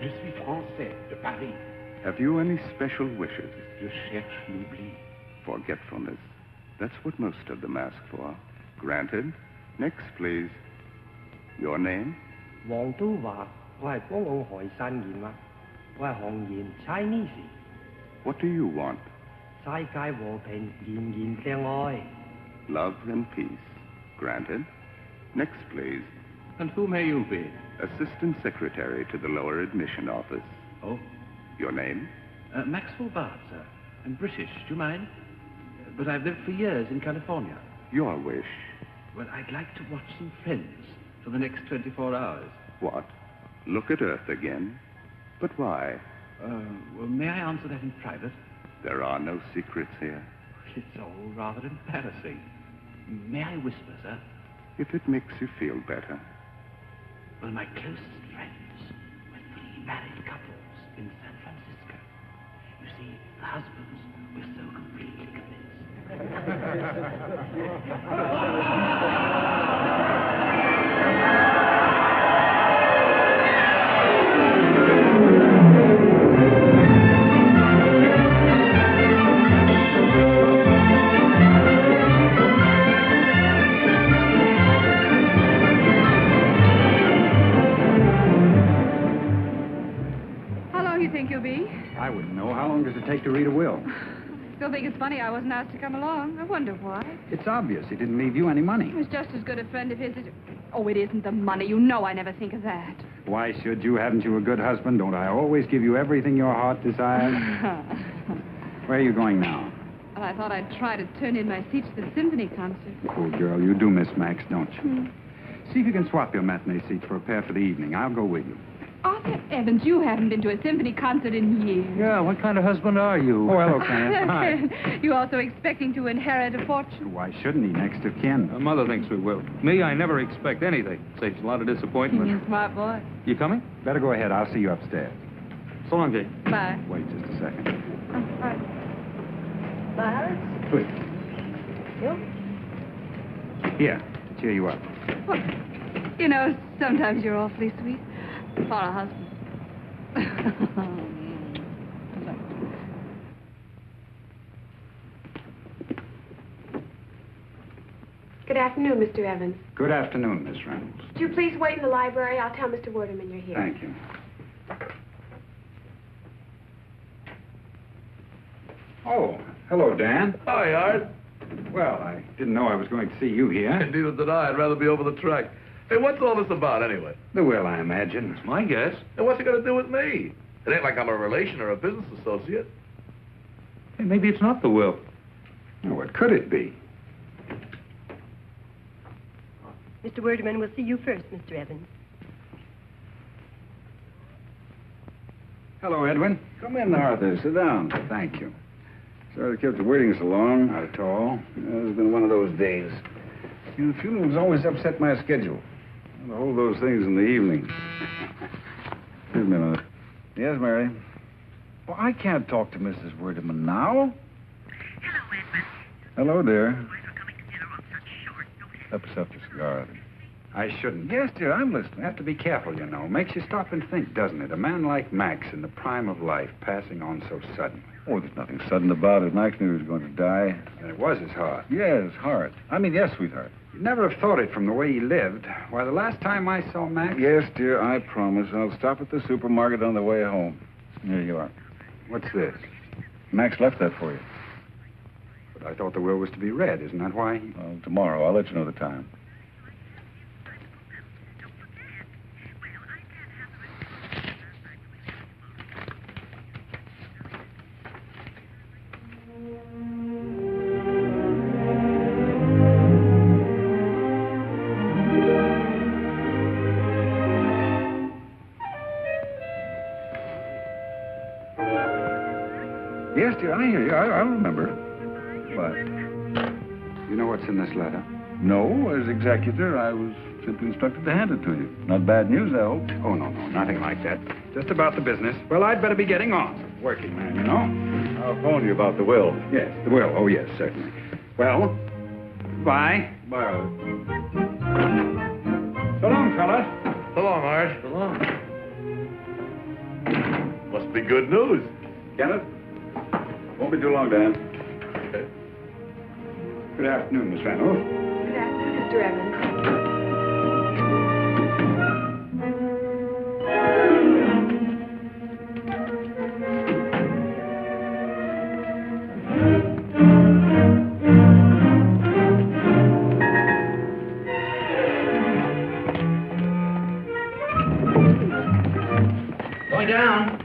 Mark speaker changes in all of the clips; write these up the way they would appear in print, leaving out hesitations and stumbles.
Speaker 1: Je suis français, de Paris.
Speaker 2: Have you any special wishes?
Speaker 1: Je cherche l'oubli.
Speaker 2: Forgetfulness. That's what most of them ask for. Granted. Next, please. Your name?
Speaker 3: 黃都話我係幫我海山言嘛，我係紅言 Chinese。What
Speaker 2: do you want?
Speaker 3: 世界和平，人人相愛。
Speaker 2: Love and peace. Granted. Next, please.
Speaker 1: And who may you be?
Speaker 2: Assistant Secretary to the Lower Admission Office.
Speaker 1: Oh?
Speaker 2: Your name?
Speaker 1: Maxwell Bard, sir. I'm British. Do you mind? But I've lived for years in California.
Speaker 2: Your wish?
Speaker 1: Well, I'd like to watch some Friends for the next 24 hours.
Speaker 2: What? Look at Earth again? But why?
Speaker 1: Well, may I answer that in private?
Speaker 2: There are no secrets here.
Speaker 1: It's all rather embarrassing. May I whisper, sir?
Speaker 2: If it makes you feel better.
Speaker 1: Well, my closest friends were 3 married couples in San Francisco. You see, the husbands were so completely
Speaker 4: I wouldn't know. How long does it take to read a will?
Speaker 5: Still think it's funny I wasn't asked to come along. I wonder why.
Speaker 4: It's obvious. He didn't leave you any money.
Speaker 5: He was just as good a friend of his as... Oh, it isn't the money. You know I never think of that.
Speaker 4: Why should you? Haven't you a good husband? Don't I always give you everything your heart desires? Where are you going now?
Speaker 5: Well, I thought I'd try to turn in my seat to the symphony concert.
Speaker 4: Poor girl, you do miss Max, don't you? See if you can swap your matinee seats for a pair for the evening. I'll go with you.
Speaker 5: Arthur Evans, you haven't been to a symphony concert in years.
Speaker 6: Yeah, what kind of husband are you?
Speaker 4: Oh, hello, Kenneth. Hi.
Speaker 5: You also expecting to inherit a fortune?
Speaker 4: Why shouldn't he? Next of kin.
Speaker 6: Mother thinks we will. Me, I never expect anything. Saves a lot of disappointment.
Speaker 5: You're a smart boy.
Speaker 6: You coming?
Speaker 4: Better go ahead. I'll see you upstairs.
Speaker 6: So long, Jay.
Speaker 5: Bye.
Speaker 4: Wait just a second.
Speaker 5: Bye. Bye.
Speaker 4: Please.
Speaker 5: You?
Speaker 4: Here, to cheer you up.
Speaker 5: Well, you know, sometimes you're awfully sweet. For a husband.
Speaker 7: Good afternoon, Mr. Evans.
Speaker 4: Good afternoon, Miss Reynolds.
Speaker 7: Would you please wait in the library? I'll tell Mr. Werdeman you're here.
Speaker 4: Thank you. Oh, hello, Dan.
Speaker 8: Hi, Art.
Speaker 4: Well, I didn't know I was going to see you here.
Speaker 8: Neither did I. I'd rather be over the track. Hey, what's all this about, anyway?
Speaker 4: The will, I imagine.
Speaker 6: It's my guess.
Speaker 8: And what's it got to do with me? It ain't like I'm a relation or a business associate.
Speaker 6: Hey, maybe it's not the will.
Speaker 4: Oh, what could it be?
Speaker 9: Mr. Werdeman will see you first, Mr. Evans.
Speaker 4: Hello, Edwin.
Speaker 10: Come in, Arthur. Sit down.
Speaker 4: Thank you.
Speaker 10: Sorry to keep you waiting so long.
Speaker 4: Not at all.
Speaker 10: It's been one of those days. You know, funerals always upset my schedule. I hold those things in the evening. Excuse me a minute. Yes, Mary? Well, I can't talk to Mrs. Werdeman now.
Speaker 11: Hello, Edmund.
Speaker 10: Hello, dear.
Speaker 11: Why are coming to dinner on such short notice?
Speaker 10: Help yourself to a cigar, Arthur.
Speaker 4: I shouldn't.
Speaker 10: Yes, dear, I'm listening.
Speaker 4: You have to be careful, you know. Makes you stop and think, doesn't it? A man like Max in the prime of life passing on so suddenly.
Speaker 10: Oh, there's nothing sudden about it. Max knew he was going to die.
Speaker 4: And it was his heart.
Speaker 10: Yes, heart. I mean, yes, sweetheart.
Speaker 4: You'd never have thought it from the way he lived. Why, the last time I saw Max...
Speaker 10: Yes, dear, I promise. I'll stop at the supermarket on the way home. Here you are.
Speaker 4: What's this?
Speaker 10: Max left that for you.
Speaker 4: But I thought the will was to be read. Isn't that why?
Speaker 10: Well, tomorrow. I'll let you know the time. Yes, dear, I hear you. I remember. What?
Speaker 4: You know what's in this letter?
Speaker 10: No, as executor, I was simply instructed to hand it to you. Not bad news, I hope.
Speaker 4: Oh, no, nothing like that. Just about the business. Well, I'd better be getting on. Working man, you know?
Speaker 10: I'll phone you about the will.
Speaker 4: Yes, the will. Oh, yes, certainly. Well, bye.
Speaker 10: Bye, Art.
Speaker 4: So long, fellas.
Speaker 8: So long, Art. So long. Must be good news.
Speaker 10: Kenneth? Won't be too long, Dan.
Speaker 8: Okay.
Speaker 4: Good afternoon, Miss Reynolds.
Speaker 7: Good afternoon, Mr. Evans.
Speaker 1: Going down.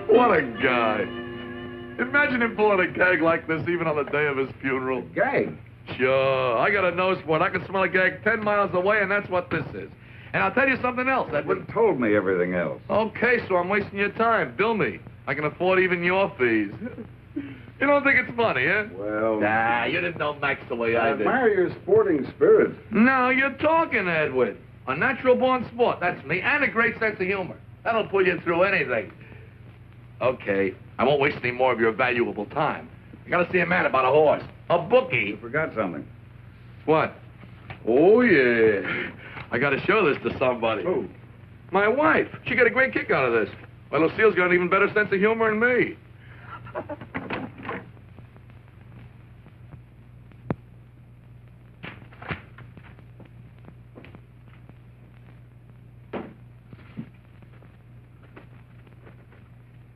Speaker 8: What a guy. Imagine him pulling a gag like this even on the day of his funeral.
Speaker 10: Gag?
Speaker 8: Sure. I got a nose for it. I can smell a gag 10 miles away, and that's what this is. And I'll tell you something else.
Speaker 10: Edwin told me everything else.
Speaker 8: Okay, so I'm wasting your time. Bill me. I can afford even your fees. You don't think it's funny, eh?
Speaker 10: Well...
Speaker 8: Nah, you didn't know Max the way I did.
Speaker 10: admire your sporting spirit.
Speaker 8: Now you're talking, Edwin. A natural-born sport, that's me, and a great sense of humor. That'll pull you through anything. Okay, I won't waste any more of your valuable time. I gotta see a man about a horse. A bookie.
Speaker 10: You forgot something.
Speaker 8: What? Oh, yeah. I gotta show this to somebody.
Speaker 10: Who?
Speaker 8: My wife. She got a great kick out of this. Why, Lucille's got an even better sense of humor than me.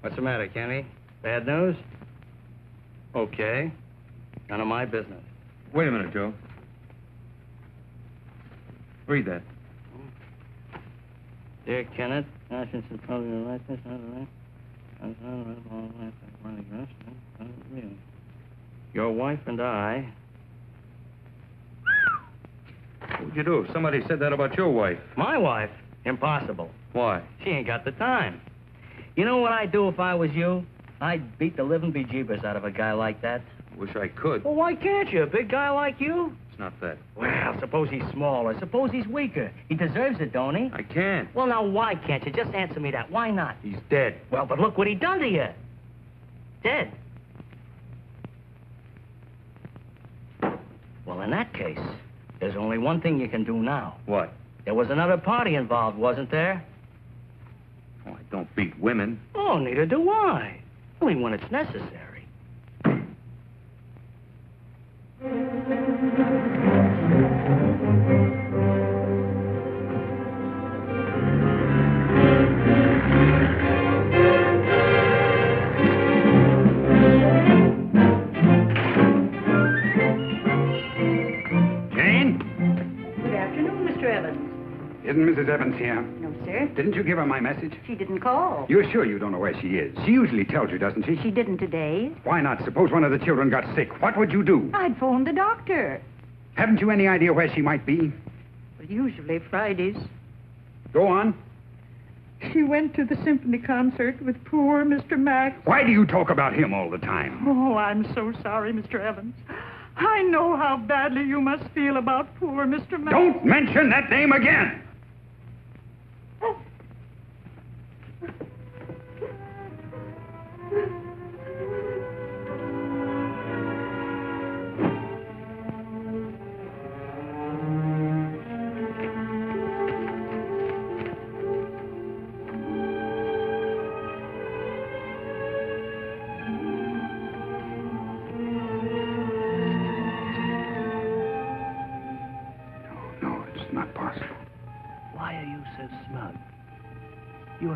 Speaker 12: What's the matter, Kenny? Bad news? Okay. None of my business.
Speaker 6: Wait a minute, Joe. Read that.
Speaker 12: Dear Kenneth, your wife and I...
Speaker 6: What'd you do? Somebody said that about your wife.
Speaker 12: My wife? Impossible.
Speaker 6: Why?
Speaker 12: She ain't got the time. You know what I'd do if I was you? I'd beat the living bejeebers out of a guy like that.
Speaker 6: Wish I could.
Speaker 12: Well, why can't you? A big guy like you?
Speaker 6: It's not that.
Speaker 12: Well, suppose he's smaller. Suppose he's weaker. He deserves it, don't he?
Speaker 6: I can't.
Speaker 12: Well, now, why can't you? Just answer me that. Why not?
Speaker 6: He's dead.
Speaker 12: Well, but look what he done to you. Dead. Well, in that case, there's only one thing you can do now.
Speaker 6: What?
Speaker 12: There was another party involved, wasn't there?
Speaker 6: Oh, I don't beat women.
Speaker 12: Oh, neither do I. Only when it's necessary.
Speaker 4: Jane?
Speaker 9: Good afternoon, Mr. Evans.
Speaker 4: Isn't Mrs. Evans here?
Speaker 9: No, sir.
Speaker 4: Didn't you give her my message?
Speaker 9: She didn't call.
Speaker 4: You're sure you don't know where she is? She usually tells you, doesn't she?
Speaker 9: She didn't today.
Speaker 4: Why not? Suppose one of the children got sick. What would you do?
Speaker 9: I'd phoned the doctor.
Speaker 4: Haven't you any idea where she might be?
Speaker 9: But usually Fridays.
Speaker 4: Go on.
Speaker 13: She went to the symphony concert with poor Mr. Max.
Speaker 4: Why do you talk about him all the time?
Speaker 13: Oh, I'm so sorry, Mr. Evans. I know how badly you must feel about poor Mr. Max.
Speaker 4: Don't mention that name again!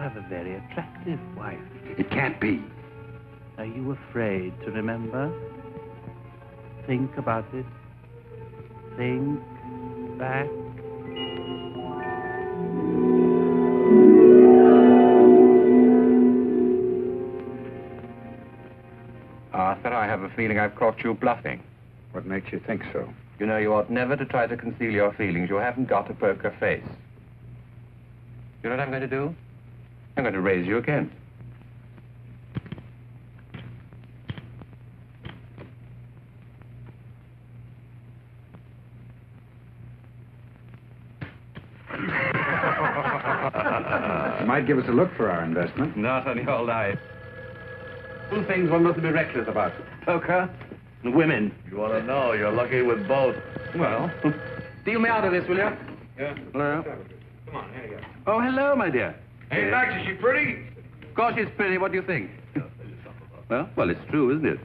Speaker 1: have a very attractive wife.
Speaker 2: It can't be.
Speaker 1: Are you afraid to remember? Think about it. Think back.
Speaker 14: Arthur, I have a feeling I've caught you bluffing.
Speaker 4: What makes you think so?
Speaker 14: You know, you ought never to try to conceal your feelings. You haven't got a poker face. You know what I'm going to do? I'm going to raise you again.
Speaker 4: Might give us a look for our investment.
Speaker 14: Not on your life.
Speaker 1: Two things one mustn't be reckless about. Poker and women.
Speaker 8: You want to know, you're lucky with both.
Speaker 1: Well, deal me out of this, will you?
Speaker 10: Yeah.
Speaker 1: Hello?
Speaker 10: Come on, here you go.
Speaker 1: Oh, hello, my dear.
Speaker 10: Hey, Max, is she pretty?
Speaker 1: Of course she's pretty. What do you think? Well, it's true, isn't it?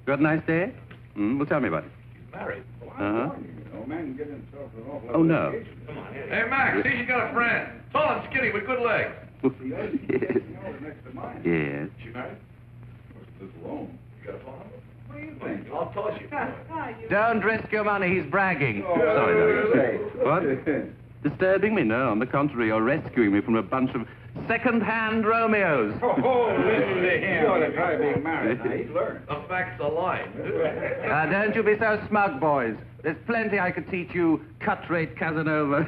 Speaker 1: You had a nice day? Well, tell me about it.
Speaker 10: She's married.
Speaker 1: Uh-huh.
Speaker 10: No man can get himself an awful
Speaker 1: Oh, no.
Speaker 10: Come on, here. Hey, Max, see, you got a friend. Tall and skinny with good legs.
Speaker 1: Yes. Yes.
Speaker 10: She married? Lives alone. You got a phone number? What do you think? I'll toss you.
Speaker 1: Don't risk your money. He's bragging.
Speaker 10: Oh,
Speaker 1: Sorry, no. What? Disturbing me? No, on the contrary, you're rescuing me from a bunch of second-hand Romeos.
Speaker 10: Oh, listen to him. You ought to try being married. Now, he's learned. The facts are lying.
Speaker 1: Don't you be so smug, boys. There's plenty I could teach you, cut-rate Casanova.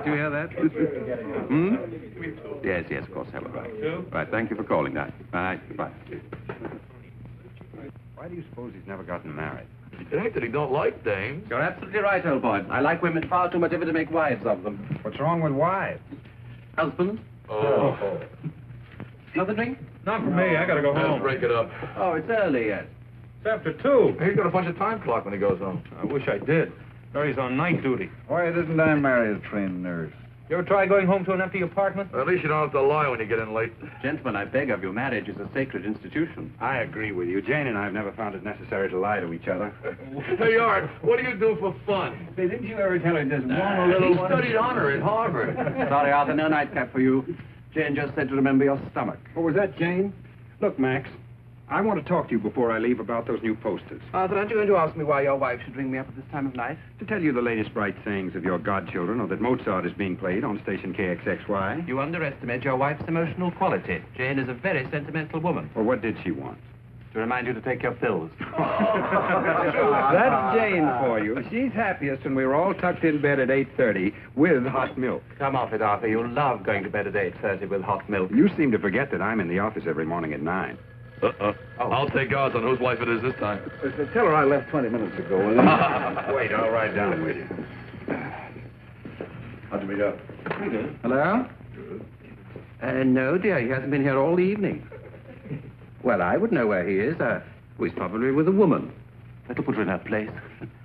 Speaker 1: Do you hear that? Yes, yes, of course. Hello, right. Right, thank you for calling now. Bye. Bye.
Speaker 4: Why do you suppose he's never gotten married?
Speaker 8: It ain't that he don't like dames.
Speaker 1: You're absolutely right, old boy. I like women far too much ever to make wives of them.
Speaker 4: What's wrong with wives?
Speaker 1: Husband?
Speaker 8: Oh.
Speaker 1: Another drink?
Speaker 10: Not for me. I got to go
Speaker 8: Let's
Speaker 10: home.
Speaker 8: break it up.
Speaker 1: Oh, it's early yet.
Speaker 10: It's after 2.
Speaker 8: He's got a bunch of time clock when he goes home.
Speaker 10: I wish I did. Larry's on night duty.
Speaker 15: Why didn't I marry a trained nurse?
Speaker 10: You ever try going home to an empty apartment?
Speaker 8: Well, at least you don't have to lie when you get in late.
Speaker 1: Gentlemen, I beg of you, marriage is a sacred institution.
Speaker 4: I agree with you. Jane and I have never found it necessary to lie to each other.
Speaker 8: Hey, Art, what do you do for fun?
Speaker 4: Say, didn't you ever tell her just one
Speaker 8: He
Speaker 4: little one?
Speaker 8: studied honor at Harvard.
Speaker 1: Sorry, Arthur, no nightcap for you. Jane just said to remember your stomach.
Speaker 4: What was that, Jane? Look, Max, I want to talk to you before I leave about those new posters.
Speaker 1: Arthur, aren't you going to ask me why your wife should ring me up at this time of night?
Speaker 4: To tell you the latest bright sayings of your godchildren, or that Mozart is being played on station KXXY.
Speaker 1: You underestimate your wife's emotional quality. Jane is a very sentimental woman.
Speaker 4: Well, what did she want?
Speaker 1: To remind you to take your pills.
Speaker 4: That's Jane for you. She's happiest when we're all tucked in bed at 8:30 with hot milk.
Speaker 1: Come off it, Arthur. You love going to bed at 8:30 with hot milk.
Speaker 4: You seem to forget that I'm in the office every morning at 9.
Speaker 8: Oh. I'll take odds on whose wife it is this time.
Speaker 15: Tell her I left 20 minutes ago.
Speaker 4: Wait, I'll ride down with you.
Speaker 15: How'd you meet up?
Speaker 1: Hello? No, dear. He hasn't been here all the evening. Well, I would know where he is. He's probably with a woman. That'll put her in her place.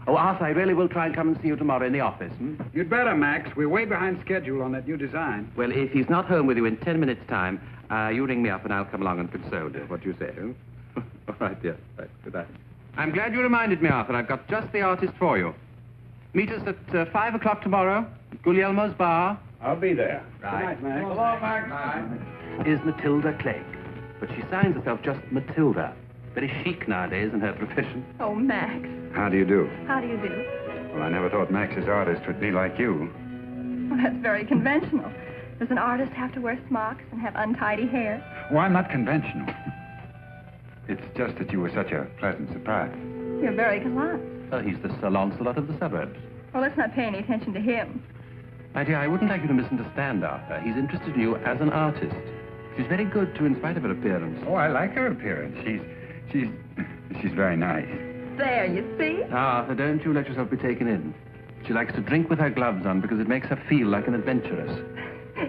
Speaker 1: Oh, Arthur, I really will try and come and see you tomorrow in the office.
Speaker 4: You'd better, Max. We're way behind schedule on that new design.
Speaker 1: Well, if he's not home with you in 10 minutes' time, you ring me up and I'll come along and console you. What do you say? All right, dear. Right, goodbye. I'm glad you reminded me, Arthur. I've got just the artist for you. Meet us at 5 o'clock tomorrow at Guglielmo's bar.
Speaker 4: I'll be there.
Speaker 1: Right.
Speaker 4: Good night, Max.
Speaker 15: Hello, Max.
Speaker 1: Is Matilda Clegg. But she signs herself just Matilda. Very chic nowadays in her profession.
Speaker 5: Oh, Max.
Speaker 4: How do you do?
Speaker 5: How do you do?
Speaker 4: Well, I never thought Max's artist would be like you.
Speaker 5: Well, that's very conventional. Does an artist have to wear smocks and have untidy hair?
Speaker 4: Oh, I'm not conventional. It's just that you were such a pleasant surprise.
Speaker 5: You're very gallant.
Speaker 1: He's the Sir Lancelot of the suburbs.
Speaker 5: Well, let's not pay any attention to him.
Speaker 1: My dear, I wouldn't like you to misunderstand Arthur. He's interested in you as an artist. She's very good, too, in spite of her appearance.
Speaker 4: Oh, I like her appearance. She's very nice.
Speaker 5: There, you see?
Speaker 1: Arthur, don't you let yourself be taken in. She likes to drink with her gloves on because it makes her feel like an adventuress.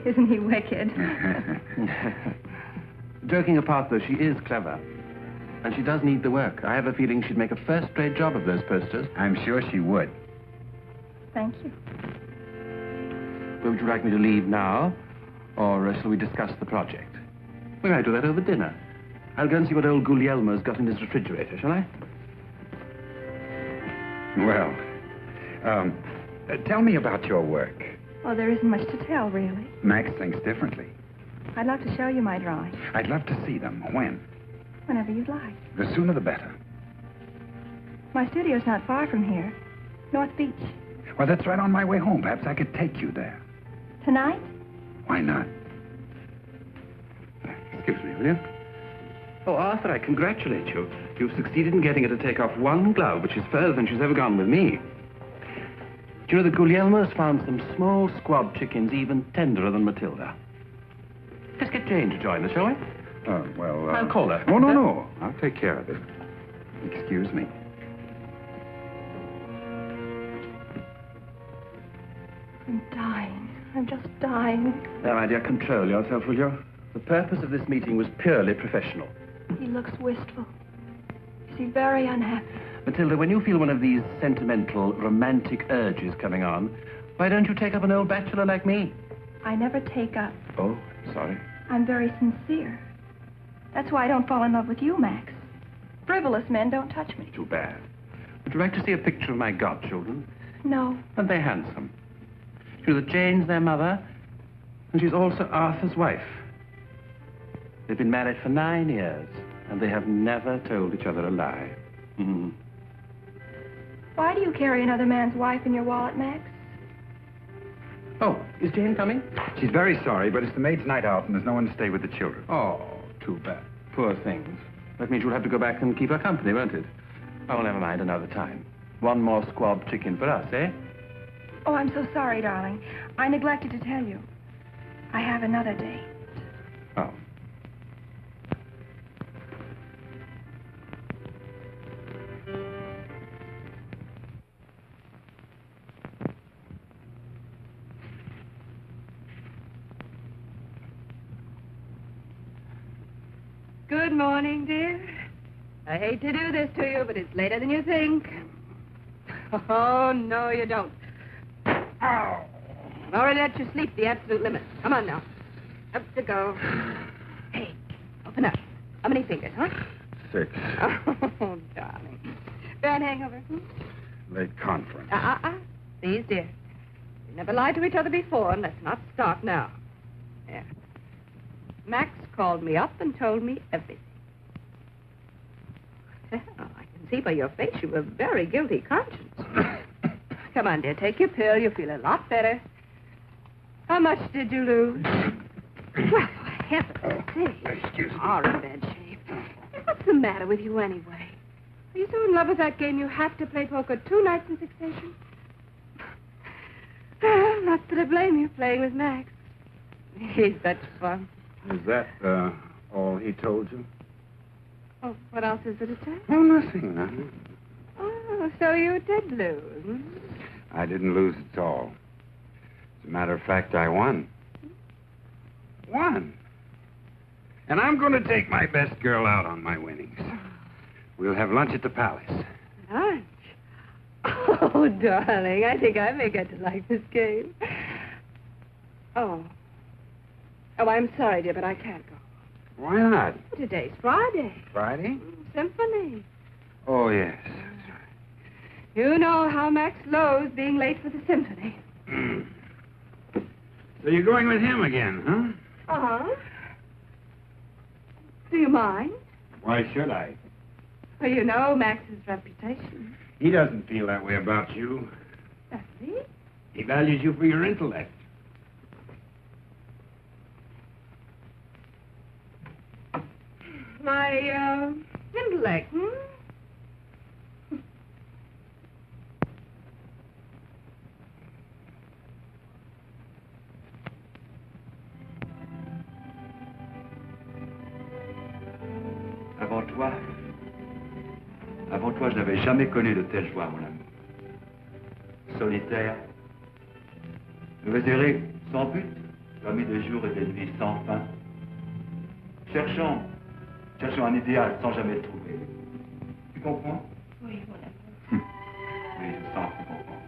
Speaker 5: Isn't he wicked?
Speaker 1: Joking apart, though, she is clever. And she does need the work. I have a feeling she'd make a first-rate job of those posters.
Speaker 4: I'm sure she would.
Speaker 5: Thank you.
Speaker 1: Where would you like me to leave now? Or shall we discuss the project? We might do that over dinner. I'll go and see what old Guglielmo's got in his refrigerator, shall I?
Speaker 4: Well, tell me about your work.
Speaker 5: Oh, there isn't much to tell, really.
Speaker 4: Max thinks differently.
Speaker 5: I'd love to show you my drawings.
Speaker 4: I'd love to see them. When?
Speaker 5: Whenever you'd like.
Speaker 4: The sooner the better.
Speaker 5: My studio's not far from here. North Beach.
Speaker 4: Well, that's right on my way home. Perhaps I could take you there.
Speaker 5: Tonight?
Speaker 4: Why not?
Speaker 1: Excuse me, will you? Oh, Arthur, I congratulate you. You've succeeded in getting her to take off one glove, which is further than she's ever gone with me. Do you know that Guglielmo's found some small squab chickens even tenderer than Matilda? Let's get Jane to join us, shall we?
Speaker 4: Oh, well,
Speaker 1: I'll call her.
Speaker 4: Oh, no. I'll take care of it. Excuse me.
Speaker 5: I'm dying. I'm just dying.
Speaker 1: Now, my dear, control yourself, will you? The purpose of this meeting was purely professional.
Speaker 5: He looks wistful. Is he very unhappy?
Speaker 1: Matilda, when you feel one of these sentimental, romantic urges coming on, why don't you take up an old bachelor like me?
Speaker 5: I never take up.
Speaker 1: Oh, sorry.
Speaker 5: I'm very sincere. That's why I don't fall in love with you, Max. Frivolous men don't touch me.
Speaker 1: Too bad. Would you like to see a picture of my godchildren?
Speaker 5: No.
Speaker 1: And they're handsome. You know that Jane's their mother, and she's also Arthur's wife. They've been married for 9 years, and they have never told each other a lie. Mm-hmm.
Speaker 5: Why do you carry another man's wife in your wallet, Max?
Speaker 1: Oh, is Jane coming?
Speaker 4: She's very sorry, but it's the maid's night out, and there's no one to stay with the children.
Speaker 1: Oh, too bad. Poor things. That means you'll have to go back and keep her company, won't it? Oh, never mind, another time. One more squab chicken for us, eh?
Speaker 5: Oh, I'm so sorry, darling. I neglected to tell you. I have another date.
Speaker 1: Oh.
Speaker 16: Good morning, dear. I hate to do this to you, but it's later than you think. Oh, no, you don't. Ow. I've already let you sleep the absolute limit. Come on now. Up to go. Hey, open up. How many fingers, huh?
Speaker 4: 6.
Speaker 16: Oh, darling. Bad hangover?
Speaker 4: Late conference.
Speaker 16: Please, dear. We never lied to each other before, and let's not start now. There. Max called me up and told me everything. Well, I can see by your face you have a very guilty conscience. Come on, dear, take your pill. You'll feel a lot better. How much did you lose? Well, for heaven's sake.
Speaker 4: Excuse me.
Speaker 16: You are in bad shape. What's the matter with you anyway? Are you so in love with that game you have to play poker 2 nights in succession? Well, not that I blame you playing with Max. He's such fun.
Speaker 4: Is that, all he told you?
Speaker 16: Oh, what else is there to say?
Speaker 4: Oh, nothing.
Speaker 16: Oh, so you did lose. Hmm?
Speaker 4: I didn't lose at all. As a matter of fact, I won. Won. And I'm going to take my best girl out on my winnings. We'll have lunch at the palace.
Speaker 16: Lunch? Oh, darling, I think I may get to like this game. Oh, I'm sorry, dear, but I can't go.
Speaker 4: Why not?
Speaker 16: Today's Friday.
Speaker 4: Friday?
Speaker 16: Symphony.
Speaker 4: Oh, yes.
Speaker 16: You know how Max loathes being late for the symphony.
Speaker 4: So you're going with him again, huh?
Speaker 16: Uh-huh. Do you mind?
Speaker 4: Why should I?
Speaker 16: Well, you know Max's reputation.
Speaker 4: He doesn't feel that way about you.
Speaker 16: Does he?
Speaker 4: He values you for your intellect.
Speaker 16: My, intellect, hmm?
Speaker 17: Avant toi, je n'avais jamais connu de telle joie, mon ami. Solitaire, je vais errer sans but, parmi des jours et des nuits sans fin. Cherchons un idéal sans jamais le trouver. Tu comprends?
Speaker 16: Oui, mon ami.
Speaker 17: Oui, je sens que tu comprends.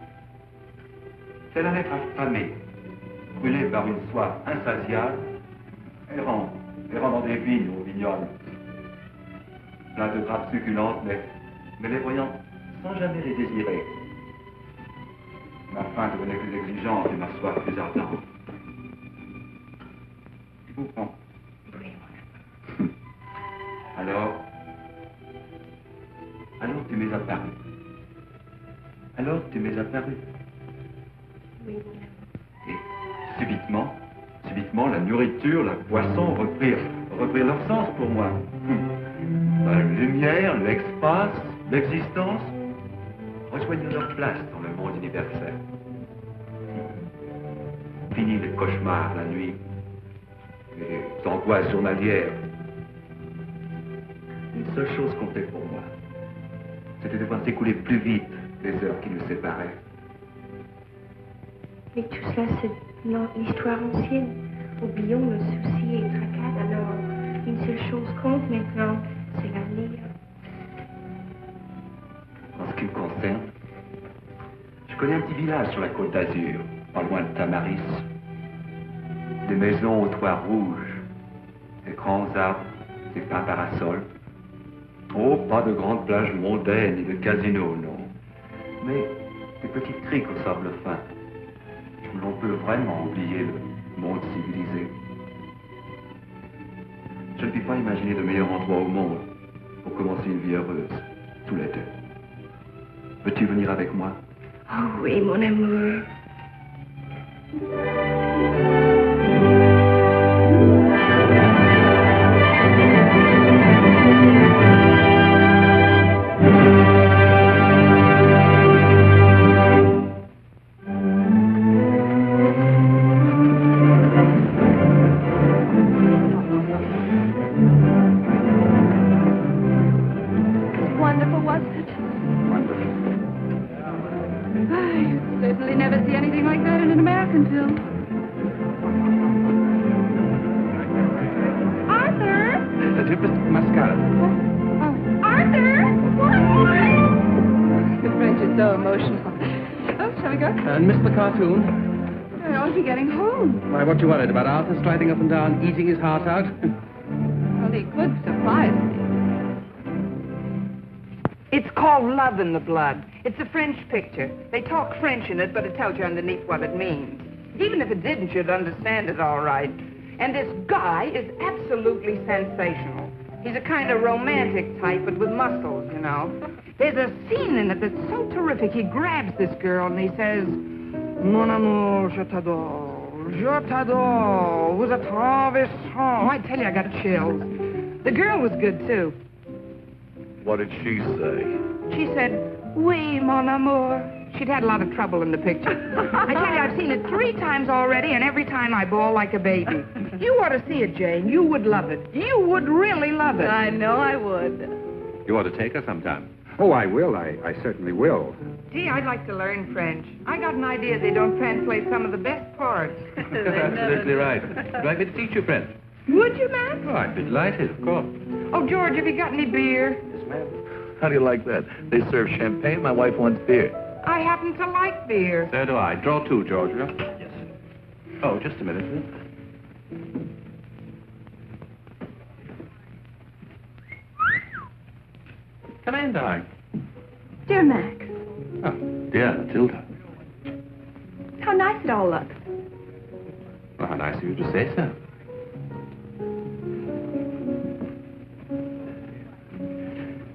Speaker 17: C'est un être affamé, brûlé par une soif insatiable, errant dans des vignes aux vignoles, plein de grappes succulentes, mais les voyant sans jamais les désirer. Ma faim devenait plus exigeante et ma soif plus ardente. Tu comprends. Alors tu m'es apparu. Alors tu m'es apparu.
Speaker 9: Oui,
Speaker 17: Et subitement, la nourriture, la boisson reprirent leur sens pour moi. La lumière, l'espace, l'existence rejoignent leur place dans le monde universel. Fini les cauchemars la nuit, les angoisses journalières. Une seule chose comptait pour moi. C'était de voir s'écouler plus vite les heures qui nous séparaient.
Speaker 9: Mais tout cela, c'est l'histoire ancienne. Oublions le souci et le tracas. Alors, une seule chose compte maintenant, c'est l'avenir.
Speaker 17: En ce qui me concerne, je connais un petit village sur la côte d'Azur, pas loin de Tamaris. Des maisons aux toits rouges, des grands arbres, des pins parasols. Oh, pas de grandes plages mondaines ni de casinos, non. Mais des petites criques au sable fin, où l'on peut vraiment oublier le monde civilisé. Je ne puis pas imaginer de meilleur endroit au monde pour commencer une vie heureuse, tous les deux. Veux-tu venir avec moi?
Speaker 9: Oh oui, mon amour.
Speaker 1: Why, what you worried about Arthur striding up and down, eating his heart out?
Speaker 16: Well, he could surprise me. It's called Love in the Blood. It's a French picture. They talk French in it, but it tells you underneath what it means. Even if it didn't, you'd understand it all right. And this guy is absolutely sensational. He's a kind of romantic type, but with muscles, you know. There's a scene in it that's so terrific. He grabs this girl and he says, Mon amour, je t'adore. Je t'adore. Vous êtes ravissant. I tell you, I got chills. The girl was good, too.
Speaker 8: What did she say?
Speaker 16: She said, Oui, mon amour. She'd had a lot of trouble in the picture. I tell you, I've seen it 3 times already, and every time I bawl like a baby. You ought to see it, Jane. You would love it. You would really love it.
Speaker 9: I know I would.
Speaker 1: You ought to take her sometime. Oh, I will. I certainly will.
Speaker 16: Gee, I'd like to learn French. I got an idea they don't translate some of the best parts.
Speaker 1: Absolutely right. Would you like me to teach you French?
Speaker 16: Would you, Max?
Speaker 1: Oh, I'd be delighted, of course.
Speaker 16: Oh, George, have you got any beer?
Speaker 8: Yes, ma'am. How do you like that? They serve champagne. My wife wants beer.
Speaker 16: I happen to like beer.
Speaker 1: So do I. Draw 2, Georgia. Yes. Oh, just a minute, please. Come in, darling.
Speaker 5: Dear Max,
Speaker 8: Oh, dear, Matilda.
Speaker 5: how nice it all looks.
Speaker 1: Well, how nice of you to say so.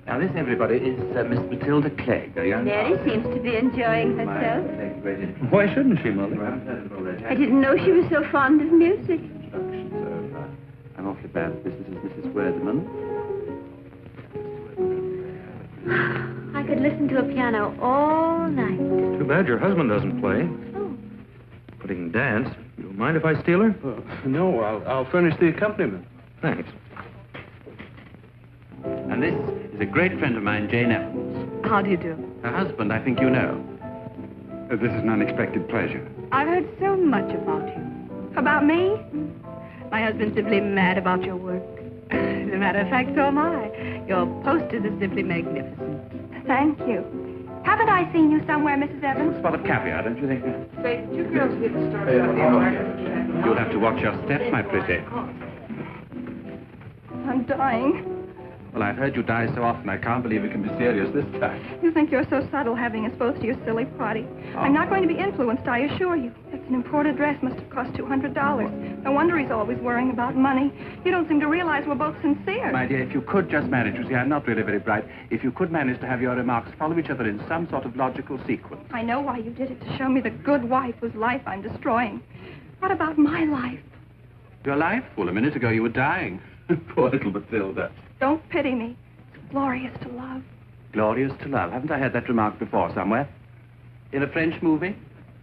Speaker 1: Now, this, everybody, is Miss Matilda Clegg, a young...
Speaker 5: Mary seems to be enjoying herself.
Speaker 1: Why shouldn't she, Molly?
Speaker 5: I didn't know she was so fond of music.
Speaker 1: I'm awfully bad. This is Mrs. Worthman.
Speaker 5: I could listen to a piano all night.
Speaker 6: Too bad your husband doesn't play.
Speaker 5: Oh.
Speaker 6: But he can dance. You don't mind if I steal her?
Speaker 1: No, I'll furnish the accompaniment.
Speaker 6: Thanks.
Speaker 1: And this is a great friend of mine, Jane Evans.
Speaker 16: How do you do?
Speaker 1: Her husband, I think you know.
Speaker 4: This is an unexpected pleasure.
Speaker 16: I've heard so much about you. About me? My husband's simply mad about your work. As a matter of fact, so am I. Your posters are simply magnificent.
Speaker 5: Thank you. Haven't I seen you somewhere, Mrs. Evans?
Speaker 1: A spot of caviar, don't you think?
Speaker 16: Say, you girls get started on the market.
Speaker 1: You'll have to watch your steps, my pretty.
Speaker 5: I'm dying.
Speaker 1: Well, I've heard you die so often, I can't believe it can be serious this time.
Speaker 5: You think you're so subtle having us both to your silly party. I'm not going to be influenced, I assure you. It's It's an imported dress. Must have cost $200. No wonder he's always worrying about money. You don't seem to realize we're both sincere.
Speaker 15: My dear, if you could just manage, you see, I'm not really very bright. If you could manage to have your remarks follow each other in some sort of logical sequence.
Speaker 5: I know why you did it, to show me the good wife whose life I'm destroying. What about my life?
Speaker 15: Your life? Well, a minute ago you were dying. Poor little Matilda.
Speaker 5: Don't pity me. It's glorious to love.
Speaker 15: Glorious to love. Haven't I heard that remark before somewhere? In a French movie?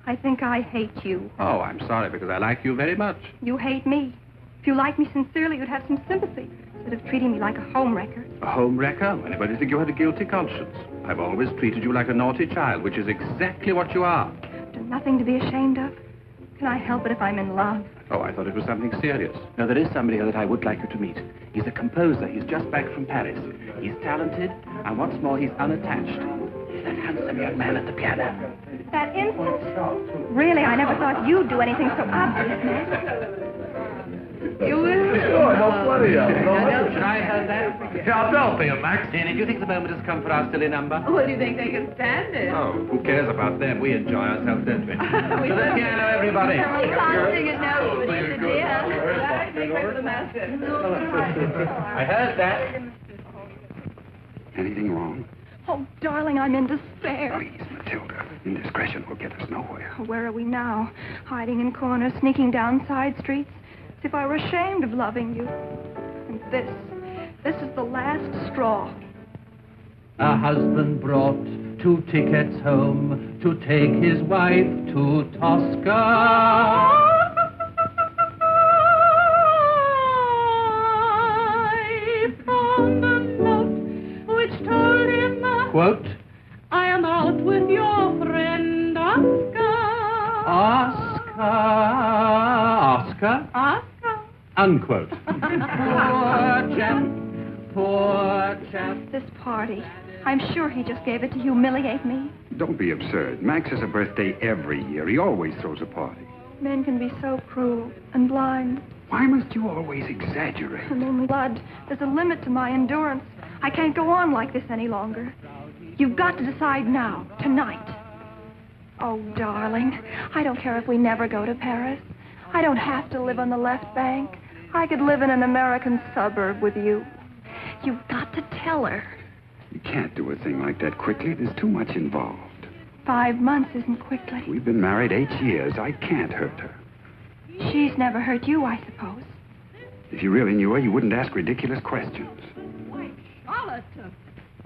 Speaker 5: I think I hate you.
Speaker 15: Oh, I'm sorry, because I like you very much.
Speaker 5: You hate me. If you liked me sincerely, you'd have some sympathy, instead of treating me like a homewrecker.
Speaker 15: A homewrecker? Anybody think you had a guilty conscience? I've always treated you like a naughty child, which is exactly what you are.
Speaker 5: There's nothing to be ashamed of. Can I help it if I'm in love?
Speaker 15: Oh, I thought it was something serious. No, there is somebody here that I would like you to meet. He's a composer. He's just back from Paris. He's talented, and what's more, he's unattached. That handsome young man at the piano.
Speaker 5: That infant? Really, I never thought you'd do anything so obvious, Max.
Speaker 16: You will?
Speaker 8: Sure, no plenty of them.
Speaker 12: Should I have that?
Speaker 8: Yeah, I'll pay him, Max.
Speaker 12: Danny, do you think the moment has come for our silly number?
Speaker 16: Well, do you think they can stand it?
Speaker 12: Oh, who cares about them? We enjoy ourselves, don't we? To the piano, everybody.
Speaker 16: He can't sing a note, but he's a dear. Make way for the master.
Speaker 12: I heard that.
Speaker 4: Anything wrong?
Speaker 5: Oh, darling, I'm in despair.
Speaker 4: Please, Matilda. Indiscretion will get us nowhere.
Speaker 5: Where are we now? Hiding in corners, sneaking down side streets, as if I were ashamed of loving you. And this is the last straw.
Speaker 18: A husband brought 2 tickets home to take his wife to Tosca. Quote,
Speaker 13: I am out with your friend Oscar.
Speaker 18: Oscar? Unquote. Poor chap.
Speaker 5: This party. I'm sure he just gave it to humiliate me.
Speaker 4: Don't be absurd. Max has a birthday every year. He always throws a party.
Speaker 5: Men can be so cruel and blind.
Speaker 4: Why must you always exaggerate?
Speaker 5: I'm only blood. There's a limit to my endurance. I can't go on like this any longer. You've got to decide now, tonight. Oh, darling, I don't care if we never go to Paris. I don't have to live on the left bank. I could live in an American suburb with you. You've got to tell her.
Speaker 4: You can't do a thing like that quickly. There's too much involved.
Speaker 5: 5 months isn't quickly.
Speaker 4: We've been married 8 years. I can't hurt her.
Speaker 5: She's never hurt you, I suppose.
Speaker 4: If you really knew her, you wouldn't ask ridiculous questions.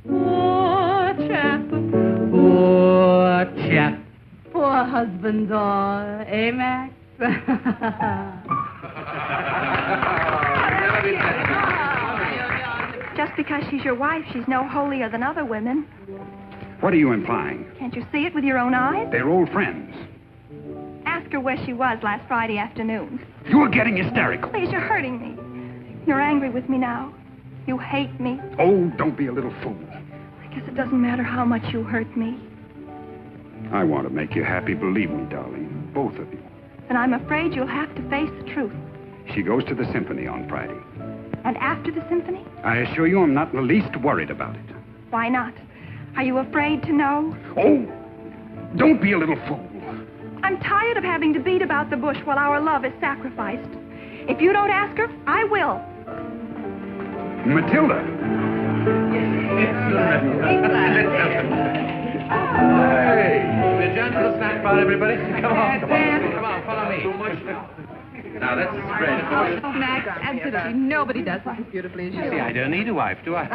Speaker 13: Poor chap.
Speaker 18: Poor chap.
Speaker 16: Poor husband's all, eh, Max?
Speaker 5: Just because she's your wife, she's no holier than other women.
Speaker 4: What are you implying?
Speaker 5: Can't you see it with your own eyes?
Speaker 4: They're old friends.
Speaker 5: Ask her where she was last Friday afternoon.
Speaker 4: You're getting hysterical.
Speaker 5: Please, you're hurting me. You're angry with me now. You hate me.
Speaker 4: Oh, don't be a little fool.
Speaker 5: I guess it doesn't matter how much you hurt me.
Speaker 4: I want to make you happy, believe me, darling. Both of you.
Speaker 5: And I'm afraid you'll have to face the truth.
Speaker 4: She goes to the symphony on Friday.
Speaker 5: And after the symphony?
Speaker 4: I assure you I'm not in the least worried about it.
Speaker 5: Why not? Are you afraid to know?
Speaker 4: Oh, don't be a little fool.
Speaker 5: I'm tired of having to beat about the bush while our love is sacrificed. If you don't ask her, I will.
Speaker 4: Matilda.
Speaker 8: Hey, be adjourned to the snack bar, everybody. Come on, follow me.
Speaker 12: Now, that's the spread.
Speaker 16: Oh, Max, absolutely nobody does this as beautifully as you.
Speaker 15: See, I don't need a wife, do I?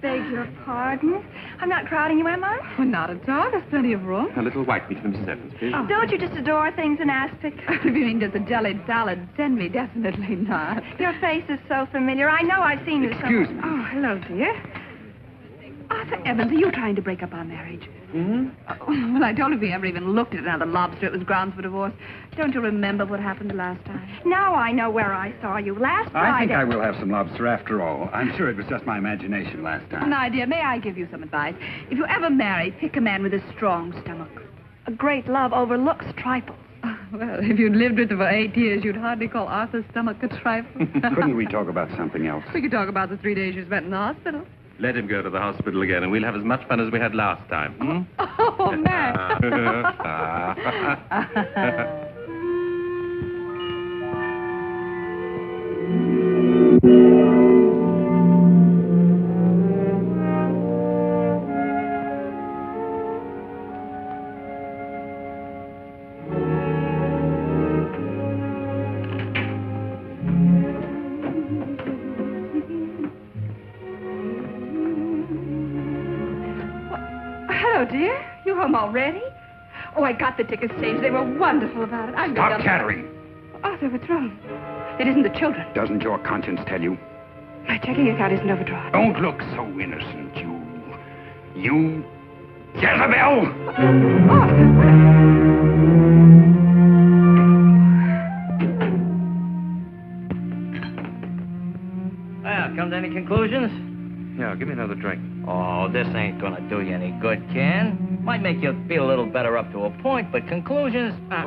Speaker 5: Beg your pardon? I'm not crowding you, am I?
Speaker 16: Well, not at all. There's plenty of room.
Speaker 15: A little white meat for Mrs. Evans, please.
Speaker 5: Oh. Don't you just adore things in aspic?
Speaker 16: If you mean just a jellied salad, send me. Definitely not.
Speaker 5: Your face is so familiar. I know I've seen you somewhere.
Speaker 4: Excuse me.
Speaker 16: Oh, hello, dear. Arthur Evans, are you trying to break up our marriage?
Speaker 15: Mm-hmm.
Speaker 16: Oh, well, I told you if we ever even looked at another lobster, it was grounds for divorce. Don't you remember what happened last time?
Speaker 5: Now I know where I saw you. Last Friday.
Speaker 4: I think I will have some lobster after all. I'm sure it was just my imagination last time.
Speaker 16: Now, dear, may I give you some advice? If you ever marry, pick a man with a strong stomach.
Speaker 5: A great love overlooks trifles.
Speaker 16: Well, if you'd lived with her for 8 years, you'd hardly call Arthur's stomach a trifle.
Speaker 4: Couldn't we talk about something else?
Speaker 16: We could talk about the 3 days you spent in the hospital.
Speaker 14: Let him go to the hospital again, and we'll have as much fun as we had last time. Hmm?
Speaker 16: Oh, Max. Hello, dear. You home already? Oh, I got the tickets changed. They were wonderful about it. I'm
Speaker 4: Stop chattering.
Speaker 16: Arthur, what's wrong? It isn't the children.
Speaker 4: Doesn't your conscience tell you?
Speaker 16: My checking account isn't overdrawn.
Speaker 4: Don't look so innocent, you Jezebel!
Speaker 12: Well, come to any conclusions?
Speaker 6: Yeah, give me another drink.
Speaker 12: Oh, this ain't gonna do you any good, Ken. Might make you feel a little better up to a point, but conclusions?
Speaker 6: Okay.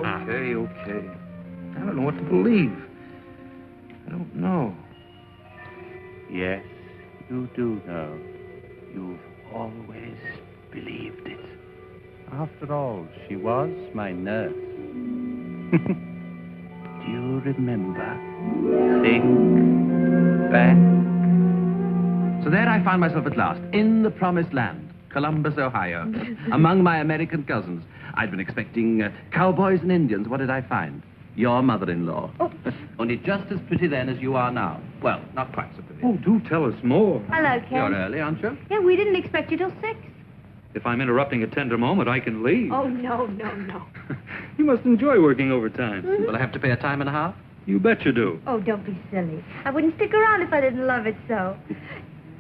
Speaker 6: I don't know what to believe. I don't know.
Speaker 17: Yes, you do know. You've always believed it. After all, she was my nurse. Do you remember? Think back.
Speaker 1: So there I found myself at last, in the promised land, Columbus, Ohio, among my American cousins. I'd been expecting cowboys and Indians. What did I find? Your mother-in-law. Oh. Only just as pretty then as you are now. Well, not quite so pretty.
Speaker 6: Oh, do tell us more.
Speaker 9: Hello, Ken.
Speaker 1: You're early, aren't you?
Speaker 9: Yeah, we didn't expect you till 6.
Speaker 6: If I'm interrupting a tender moment, I can leave.
Speaker 9: Oh, no.
Speaker 6: You must enjoy working overtime.
Speaker 9: Mm-hmm.
Speaker 1: Will I have to pay a time and a half?
Speaker 6: You bet you do.
Speaker 9: Oh, don't be silly. I wouldn't stick around if I didn't love it so.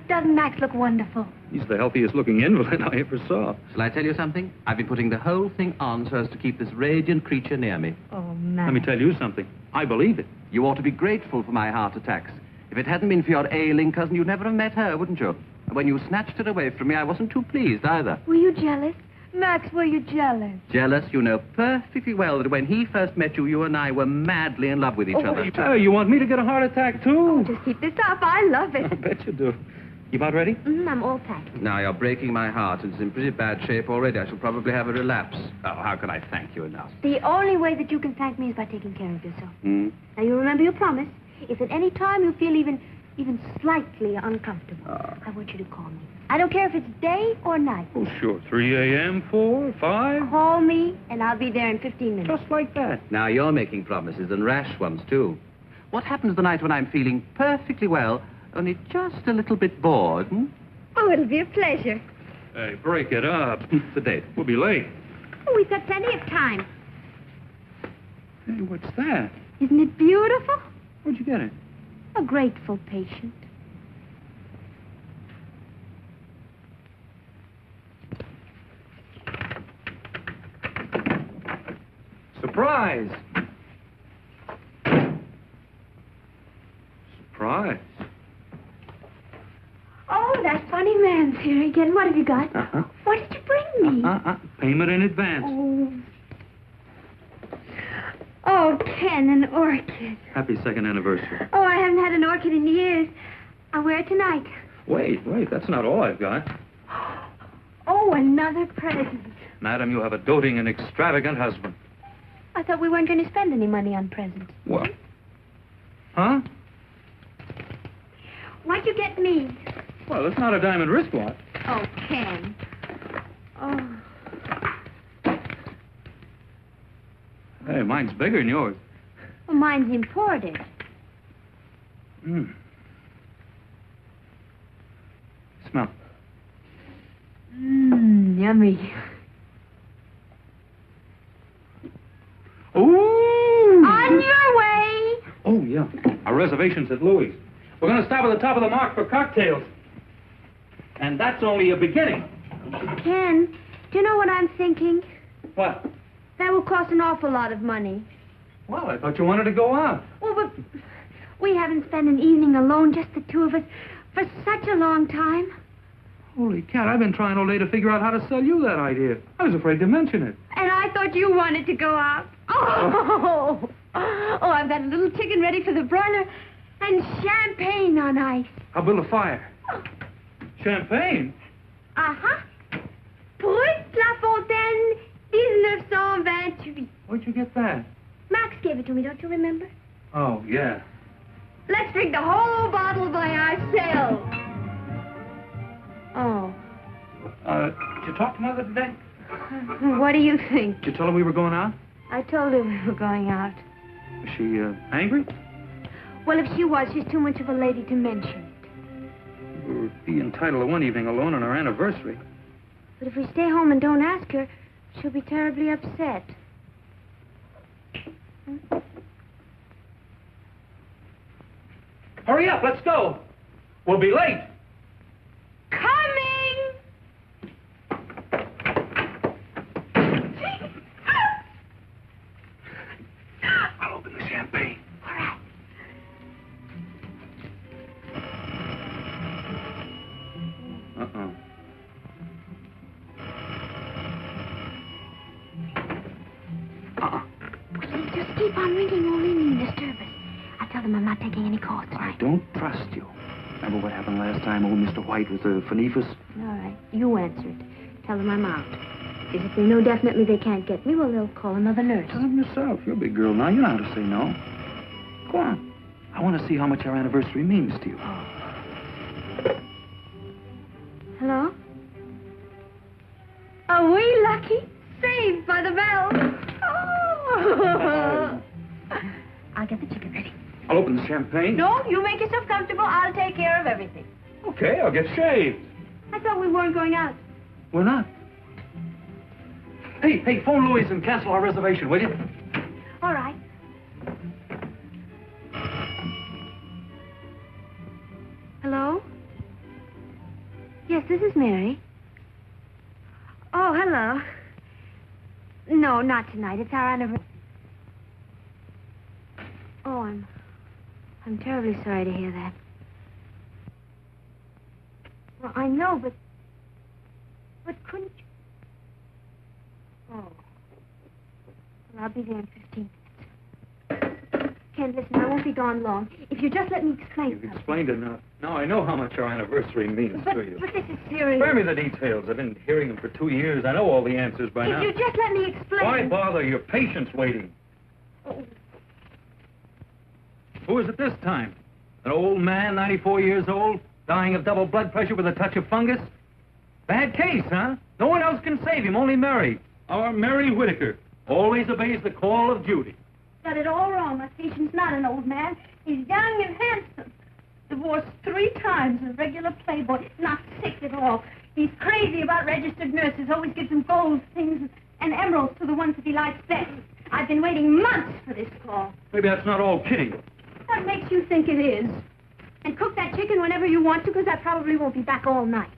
Speaker 9: Doesn't Max look wonderful?
Speaker 6: He's the healthiest looking invalid I ever saw.
Speaker 1: Shall I tell you something? I've been putting the whole thing on so as to keep this radiant creature near me.
Speaker 9: Oh, Max.
Speaker 6: Let me tell you something. I believe it.
Speaker 1: You ought to be grateful for my heart attacks. If it hadn't been for your ailing cousin, you'd never have met her, wouldn't you? And when you snatched her away from me, I wasn't too pleased either.
Speaker 9: Were you jealous? Max, were you jealous?
Speaker 1: Jealous? You know perfectly well that when he first met you, you and I were madly in love with each other.
Speaker 6: Oh, you want me to get a heart attack, too?
Speaker 9: Oh, just keep this up. I love it.
Speaker 6: I bet you do. You about ready?
Speaker 9: I'm all packed.
Speaker 1: Now, you're breaking my heart. It's in pretty bad shape already. I shall probably have a relapse. Oh, how can I thank you enough?
Speaker 9: The only way that you can thank me is by taking care of yourself.
Speaker 1: Hmm?
Speaker 9: Now, you remember your promise. If at any time you feel even slightly uncomfortable, I want you to call me. I don't care if it's day or night.
Speaker 6: Oh, sure. 3 a.m., 4, 5?
Speaker 9: Call me, and I'll be there in 15 minutes.
Speaker 6: Just like that.
Speaker 1: Now, you're making promises, and rash ones, too. What happens the night when I'm feeling perfectly well, only just a little bit bored, hmm?
Speaker 9: Oh, it'll be a pleasure.
Speaker 6: Hey, break it up.
Speaker 1: It's the date.
Speaker 6: We'll be late.
Speaker 9: Oh, we've got plenty of time.
Speaker 6: Hey, what's that?
Speaker 9: Isn't it beautiful?
Speaker 6: Where'd you get it?
Speaker 9: A grateful patient.
Speaker 6: Surprise! Surprise.
Speaker 9: Oh, that funny man's here again. What have you got?
Speaker 6: Uh-huh.
Speaker 9: What did you bring me?
Speaker 6: Payment in advance.
Speaker 9: Oh, Ken, an orchid.
Speaker 6: Happy second anniversary.
Speaker 9: Oh, I haven't had an orchid in years. I'll wear it tonight.
Speaker 6: Wait, that's not all I've got.
Speaker 9: Oh, another present.
Speaker 6: Madam, you have a doting and extravagant husband.
Speaker 9: I thought we weren't going to spend any money on presents.
Speaker 6: What? Huh?
Speaker 9: What'd you get me?
Speaker 6: Well, it's not a diamond wristwatch.
Speaker 9: Oh, Ken. Oh.
Speaker 6: Hey, mine's bigger than yours.
Speaker 9: Well, mine's imported.
Speaker 6: Smell.
Speaker 9: Yummy.
Speaker 6: Ooh!
Speaker 9: On your way!
Speaker 6: Oh, yeah. Our reservation's at Louis'. We're going to stop at the top of the mark for cocktails. And that's only a beginning.
Speaker 9: Ken, do you know what I'm thinking?
Speaker 6: What?
Speaker 9: That will cost an awful lot of money.
Speaker 6: Well, I thought you wanted to go out.
Speaker 9: Well, but we haven't spent an evening alone, just the two of us, for such a long time.
Speaker 6: Holy cat, I've been trying all day to figure out how to sell you that idea. I was afraid to mention it.
Speaker 9: And I thought you wanted to go out. Oh, I've got a little chicken ready for the broiler and champagne on ice.
Speaker 6: I'll build a fire. Champagne?
Speaker 9: Uh-huh. Brut La Fontaine, 1928.
Speaker 6: Where'd you get that?
Speaker 9: Max gave it to me, don't you remember?
Speaker 6: Oh, yeah.
Speaker 9: Let's drink the whole bottle by ourselves. Oh.
Speaker 6: Did you talk to Mother today?
Speaker 9: What do you think?
Speaker 6: Did you tell her we were going out?
Speaker 9: I told her we were going out.
Speaker 6: Is she, angry?
Speaker 9: Well, if she was, she's too much of a lady to mention it.
Speaker 6: We'll be entitled to one evening alone on our anniversary.
Speaker 9: But if we stay home and don't ask her, she'll be terribly upset.
Speaker 6: Hurry up, let's go. We'll be late.
Speaker 9: Coming!
Speaker 6: I'll open the champagne.
Speaker 9: All right.
Speaker 6: Uh-oh.
Speaker 9: Just keep on ringing all evening and disturb us. I'll tell them I'm not taking any calls tonight.
Speaker 15: I don't trust you. Remember what happened last time, old Mr. White with the phonephus?
Speaker 9: All right. You answer it. Tell them I'm out. Because if they know definitely they can't get me, well, they'll call another nurse.
Speaker 15: Tell them yourself. You're a big girl now. You know how to say no. Go on. I want to see how much our anniversary means to you.
Speaker 9: Hello? Are we lucky? Saved by the bell. Oh! I'll get the chicken ready.
Speaker 6: I'll open the champagne.
Speaker 9: No, you make yourself comfortable. I'll take care of everything.
Speaker 6: Okay, I'll get shaved.
Speaker 9: I thought we weren't going out.
Speaker 6: We're not. Hey, phone Louis and cancel our reservation, will you?
Speaker 9: All right. Hello? Yes, this is Mary. Oh, hello. No, not tonight. It's our anniversary. Oh, I'm terribly sorry to hear that. Well, I know, but couldn't you? Oh. Well, I'll be there in 15 minutes. Ken, listen, I won't be gone long. If you just let me explain.
Speaker 6: You've explained it now. Now I know how much our anniversary means to you.
Speaker 9: But this is serious.
Speaker 6: Spare me the details. I've been hearing them for 2 years. I know all the answers by now.
Speaker 9: If you just let me explain.
Speaker 6: Why bother? Your patient's waiting.
Speaker 9: Oh.
Speaker 6: Who is it this time? An old man, 94 years old, dying of double blood pressure with a touch of fungus? Bad case, huh? No one else can save him, only Mary. Our Mary Whitaker always obeys the call of duty.
Speaker 9: Got it all wrong. My patient's not an old man. He's young and handsome. Divorced 3 times, a regular playboy. Not sick at all. He's crazy about registered nurses. Always gives them gold things and emeralds to the ones that he likes best. I've been waiting months for this call.
Speaker 6: Maybe that's not all kidding.
Speaker 9: What makes you think it is? And cook that chicken whenever you want to, because I probably won't be back all night.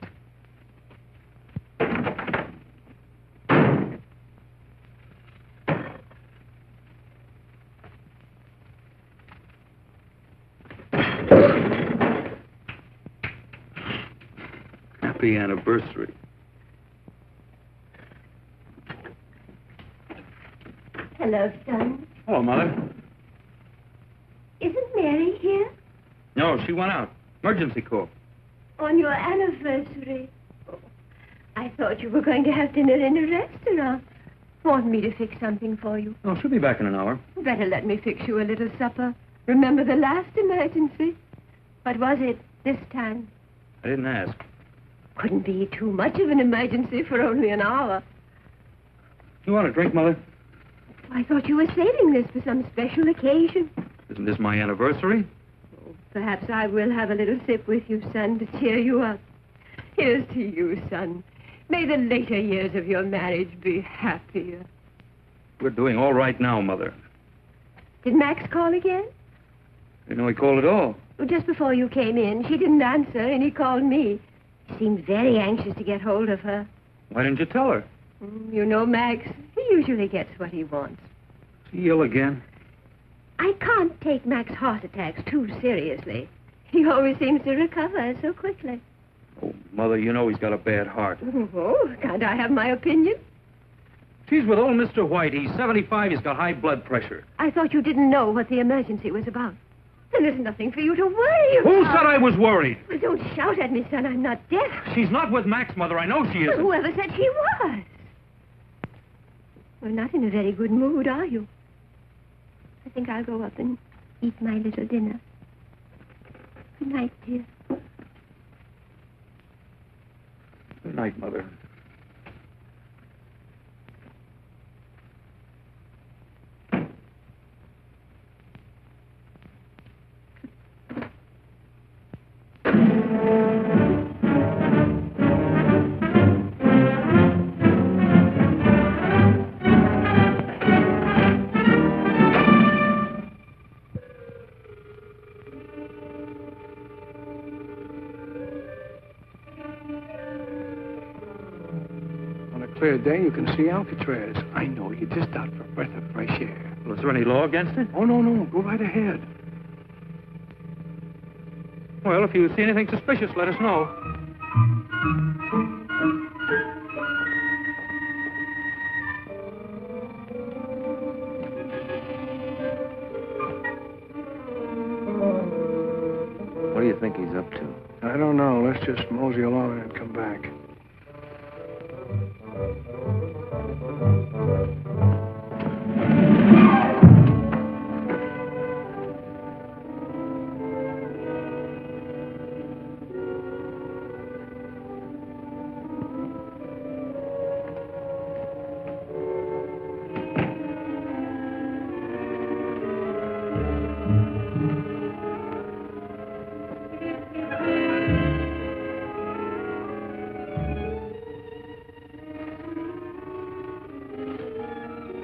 Speaker 6: Happy anniversary.
Speaker 9: Hello, son.
Speaker 6: Hello, Mother.
Speaker 9: Isn't Mary here?
Speaker 6: No, she went out. Emergency call.
Speaker 9: On your anniversary. Oh, I thought you were going to have dinner in a restaurant. Want me to fix something for you?
Speaker 6: Oh, she'll be back in an hour.
Speaker 9: Better let me fix you a little supper. Remember the last emergency? What was it this time?
Speaker 6: I didn't ask.
Speaker 9: Couldn't be too much of an emergency for only an hour.
Speaker 6: You want a drink, Mother?
Speaker 9: I thought you were saving this for some special occasion.
Speaker 6: Isn't this my anniversary?
Speaker 9: Oh, perhaps I will have a little sip with you, son, to cheer you up. Here's to you, son. May the later years of your marriage be happier.
Speaker 6: We're doing all right now, Mother.
Speaker 9: Did Max call again?
Speaker 6: I didn't know he called at all.
Speaker 9: Well, just before you came in, she didn't answer, and he called me. He seemed very anxious to get hold of her.
Speaker 6: Why didn't you tell her?
Speaker 9: You know, Max, he usually gets what he wants.
Speaker 6: Is he ill again?
Speaker 9: I can't take Mac's heart attacks too seriously. He always seems to recover so quickly.
Speaker 6: Oh, Mother, you know he's got a bad heart.
Speaker 9: Oh, can't I have my opinion?
Speaker 6: She's with old Mr. White. He's 75. He's got high blood pressure.
Speaker 9: I thought you didn't know what the emergency was about. Then there's nothing for you to worry about.
Speaker 6: Who said I was worried?
Speaker 9: Well, don't shout at me, son. I'm not deaf.
Speaker 6: She's not with Max, Mother. I know she isn't.
Speaker 9: Well, whoever said she was? You're not in a very good mood, are you? I think I'll go up and eat my little dinner. Good night, dear.
Speaker 6: Good night, Mother.
Speaker 19: Clear day, you can see Alcatraz. I know, you're just out for a breath of fresh air.
Speaker 6: Well, is there any law against it?
Speaker 19: Oh, no, go right ahead.
Speaker 6: Well, if you see anything suspicious, let us know.
Speaker 15: What do you think he's up to?
Speaker 19: I don't know. Let's just mosey along and come back.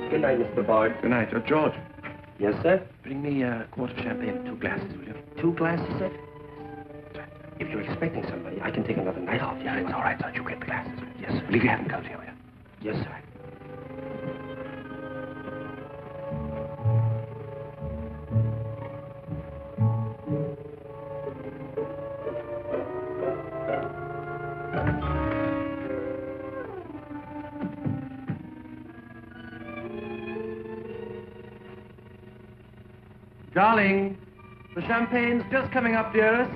Speaker 15: Good night, Mr. Bard. Good night. George. Yes, sir? Bring me a quart of champagne and 2 glasses, will you? 2 glasses, sir? If you're expecting somebody, I can take another night off. Yeah, it's all right, sir. You get the glasses. Yes, sir. Leave your hat and coat here, will you? Yes, sir.
Speaker 1: Darling, the champagne's just coming up, dearest.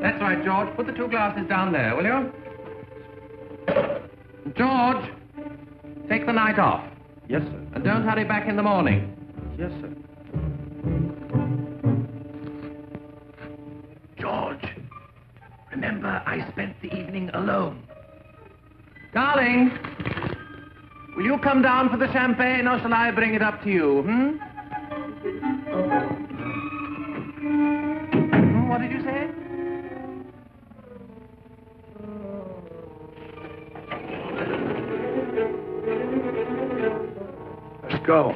Speaker 1: That's right, George. Put the 2 glasses down there, will you? George, take the night off.
Speaker 15: Yes, sir.
Speaker 1: And don't hurry back in the morning.
Speaker 15: Yes, sir.
Speaker 1: George, remember I spent the evening alone. Darling, will you come down for the champagne or shall I bring it up to you, What did you say?
Speaker 19: Let's go.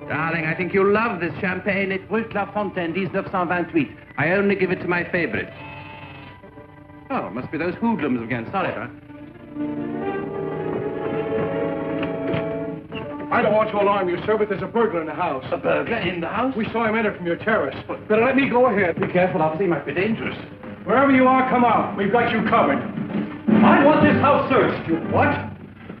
Speaker 1: Darling, I think you'll love this champagne. It's Brut La Fontaine, 1928. I only give it to my favorite. Oh, must be those hoodlums again. Sorry, sir.
Speaker 19: I don't want to alarm you, sir, but there's a burglar in the house.
Speaker 1: A burglar in the house?
Speaker 19: We saw him enter from your terrace. Better let me go ahead.
Speaker 1: Be careful, officer. He might be dangerous.
Speaker 19: Wherever you are, come out. We've got you covered. I want this house searched. You what?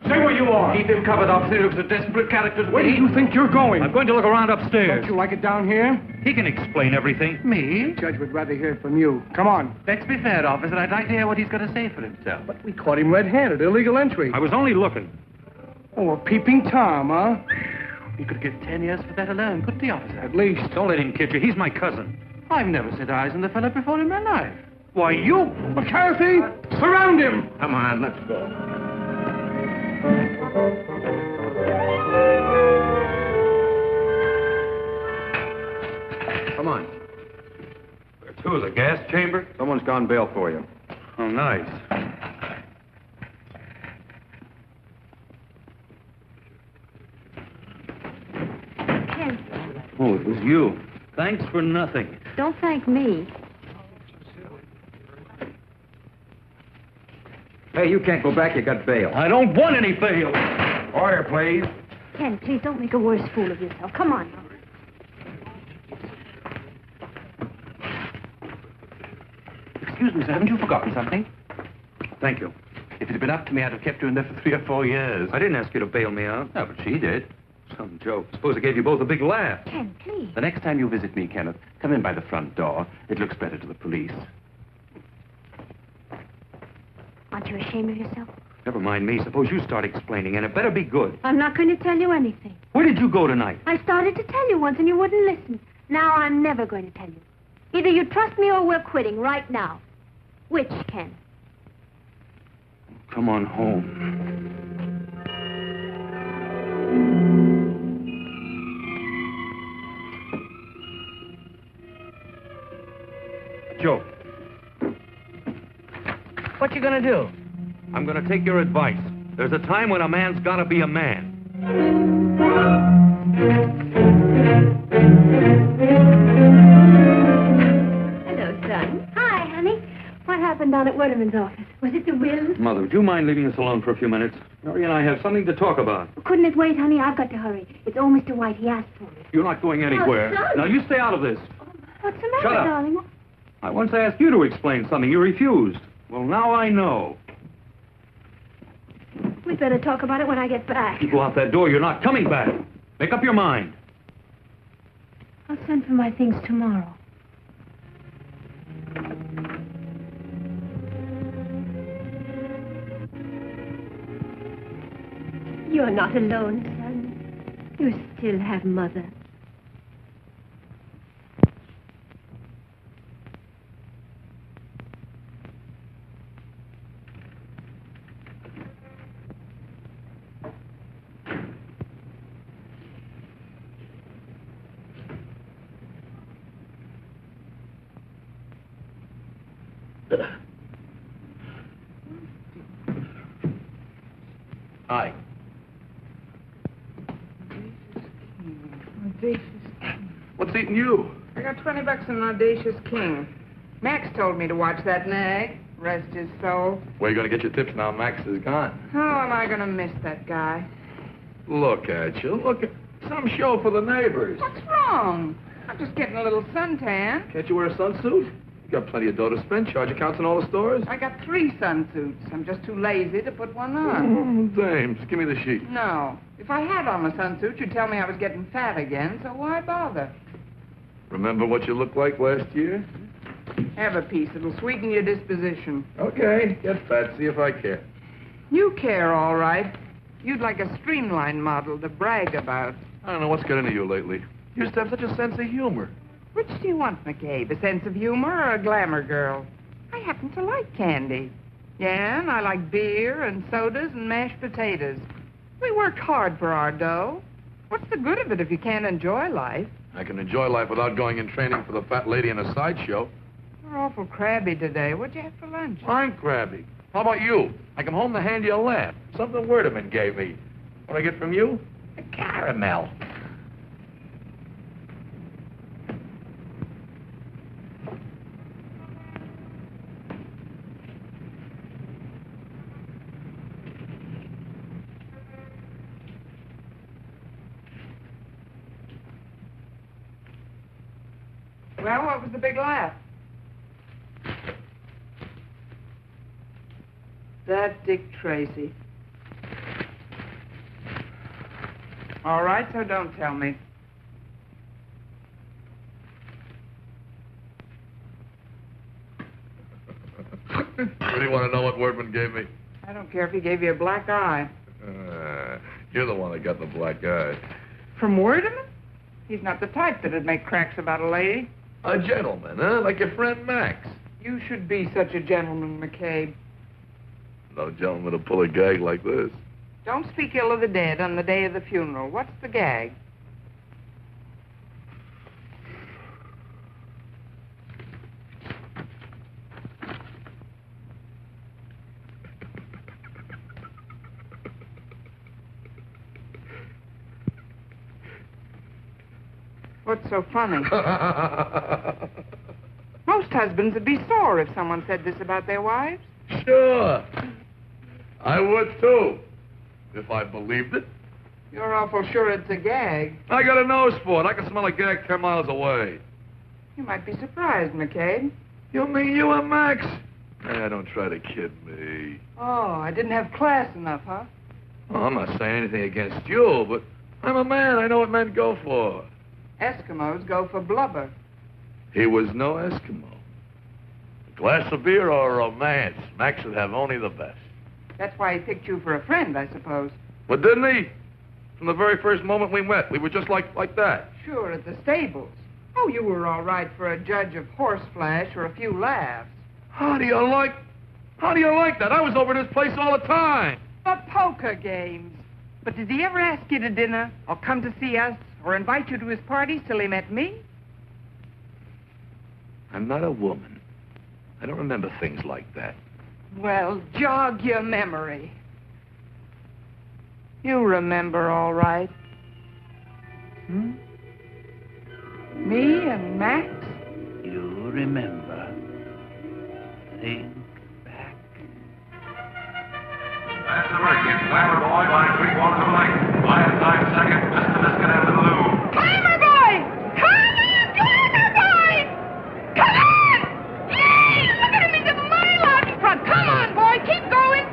Speaker 19: Say where you are.
Speaker 1: Keep him covered, officer. He looks a desperate character to me.
Speaker 19: Where do you think you're going?
Speaker 6: I'm going to look around upstairs.
Speaker 19: Don't you like it down here?
Speaker 6: He can explain everything.
Speaker 1: Me?
Speaker 19: The judge would rather hear it from you. Come on.
Speaker 1: Let's be fair, officer. I'd like to hear what he's going to say for himself.
Speaker 19: But we caught him red-handed. Illegal entry.
Speaker 6: I was only looking.
Speaker 19: Oh, a peeping Tom, huh?
Speaker 1: He could get 10 years for that alone, couldn't he, officer?
Speaker 19: At least.
Speaker 6: Don't let him kid you. He's my cousin.
Speaker 1: I've never set eyes on the fellow before in my life.
Speaker 6: Why, you...
Speaker 19: McCarthy, surround him!
Speaker 1: Come on, let's go.
Speaker 4: Come on.
Speaker 6: Where to, the gas chamber?
Speaker 4: Someone's gone bail for you.
Speaker 6: Oh, nice.
Speaker 9: Ken,
Speaker 6: Oh, it was you. Thanks for nothing.
Speaker 9: don't thank me.
Speaker 4: Hey, you can't go back. You got bail.
Speaker 6: I don't want any bail.
Speaker 4: Order, please.
Speaker 9: Ken, please don't make a worse fool of yourself. Come on now.
Speaker 1: Excuse me, sir. Haven't you forgotten something?
Speaker 6: Thank you.
Speaker 1: If it had been up to me, I'd have kept you in there for 3 or 4 years.
Speaker 6: I didn't ask you to bail me out.
Speaker 1: No, but she did.
Speaker 6: Some joke. Suppose I gave you both a big laugh.
Speaker 9: Ken, please.
Speaker 1: The next time you visit me, Kenneth, come in by the front door. It looks better to the police.
Speaker 9: Aren't you ashamed of yourself?
Speaker 6: Never mind me. Suppose you start explaining, and it better be good.
Speaker 9: I'm not going to tell you anything.
Speaker 6: Where did you go tonight?
Speaker 9: I started to tell you once and you wouldn't listen. Now I'm never going to tell you. Either you trust me or we're quitting right now. Which, Ken?
Speaker 6: Come on home. show.
Speaker 12: What you gonna do?
Speaker 6: I'm gonna take your advice. There's a time when a man's gotta be a man.
Speaker 9: Hello, son. Hi, honey. What happened down at Werdeman's office? Was it the will?
Speaker 6: Mother, would you mind leaving us alone for a few minutes? Mary and I have something to talk about.
Speaker 9: Couldn't it wait, honey? I've got to hurry. It's old Mr. White. He asked for it.
Speaker 6: You're not going anywhere.
Speaker 9: son.
Speaker 6: Now, you stay out of this.
Speaker 9: What's the matter,
Speaker 6: Shut up.
Speaker 9: darling?
Speaker 6: I once asked you to explain something. You refused. Well, now I know.
Speaker 9: We'd better talk about it when I get back.
Speaker 6: You go out that door, you're not coming back. Make up your mind.
Speaker 9: I'll send for my things tomorrow. You're not alone, son. You still have Mother.
Speaker 8: Hi.
Speaker 20: Audacious.
Speaker 8: What's eating you?
Speaker 20: I got $20 in Audacious King. Max told me to watch that nag. Rest his soul.
Speaker 8: Where you gonna get your tips now Max is gone?
Speaker 20: How am I going to miss that guy?
Speaker 8: Look at you. Look at some show for the neighbors.
Speaker 20: What's wrong? I'm just getting a little suntan.
Speaker 8: Can't you wear a sunsuit? You got plenty of dough to spend. Charge accounts in all the stores.
Speaker 20: I got 3 sunsuits. I'm just too lazy to put one on.
Speaker 8: Oh, dames. Give me the sheet.
Speaker 20: No. If I had on a sunsuit, you'd tell me I was getting fat again, so why bother?
Speaker 8: Remember what you looked like last year?
Speaker 20: Have a piece. It'll sweeten your disposition.
Speaker 8: Okay. Get fat. See if I care.
Speaker 20: You care, all right. You'd like a streamlined model to brag about.
Speaker 8: I don't know what's got into you lately. You used to have such a sense of humor.
Speaker 20: Which do you want, McCabe? A sense of humor or a glamour girl? I happen to like candy. Yeah, and I like beer and sodas and mashed potatoes. We worked hard for our dough. What's the good of it if you can't enjoy life?
Speaker 8: I can enjoy life without going in training for the fat lady in a sideshow.
Speaker 20: You're awful crabby today. What'd you have for lunch?
Speaker 8: I'm crabby. How about you? I come home to hand you a lamp. Something Werdeman gave me. What I get from you? A caramel.
Speaker 20: Well, what was the big laugh? That Dick Tracy. All right, so don't tell me.
Speaker 8: What do you want to know what Werdeman gave me?
Speaker 20: I don't care if he gave you a black eye.
Speaker 8: You're the one that got the black eye.
Speaker 20: From Werdeman? He's not the type that'd make cracks about a lady.
Speaker 8: A gentleman, huh? Like your friend Max.
Speaker 20: You should be such a gentleman, McCabe.
Speaker 8: No gentleman to pull a gag like this.
Speaker 20: Don't speak ill of the dead on the day of the funeral. What's the gag? What's so funny? Most husbands would be sore if someone said this about their wives.
Speaker 8: Sure. I would, too. If I believed it.
Speaker 20: You're awful sure it's a gag.
Speaker 8: I got a nose for it. I can smell a gag 10 miles away.
Speaker 20: You might be surprised, McCabe.
Speaker 8: You mean you and Max? Don't try to kid me.
Speaker 20: Oh, I didn't have class enough, huh?
Speaker 8: Well, I'm not saying anything against you, but I'm a man. I know what men go for.
Speaker 20: Eskimos go for blubber.
Speaker 8: He was no Eskimo. A glass of beer or a romance. Max would have only the best.
Speaker 20: That's why he picked you for a friend, I suppose.
Speaker 8: But didn't he? From the very first moment we met, we were just like that.
Speaker 20: Sure, at the stables. Oh, you were all right for a judge of horseflesh or a few laughs.
Speaker 8: How do you like that? I was over at his place all the time.
Speaker 20: The poker games. But did he ever ask you to dinner or come to see us or invite you to his parties till he met me?
Speaker 8: I'm not a woman. I don't remember things like that.
Speaker 20: Well, jog your memory. You remember all right. Hmm? Me and Max?
Speaker 18: You remember. Think back.
Speaker 21: That's the break. It's Glamour Boy by 3/4 of a length. Last 9 seconds. Just a biscuit out of the loop.
Speaker 9: Glamour boy! Come on, Glamour boy! Come on! Yay! Look at him, he's a mile out in front. Come on, boy, keep going.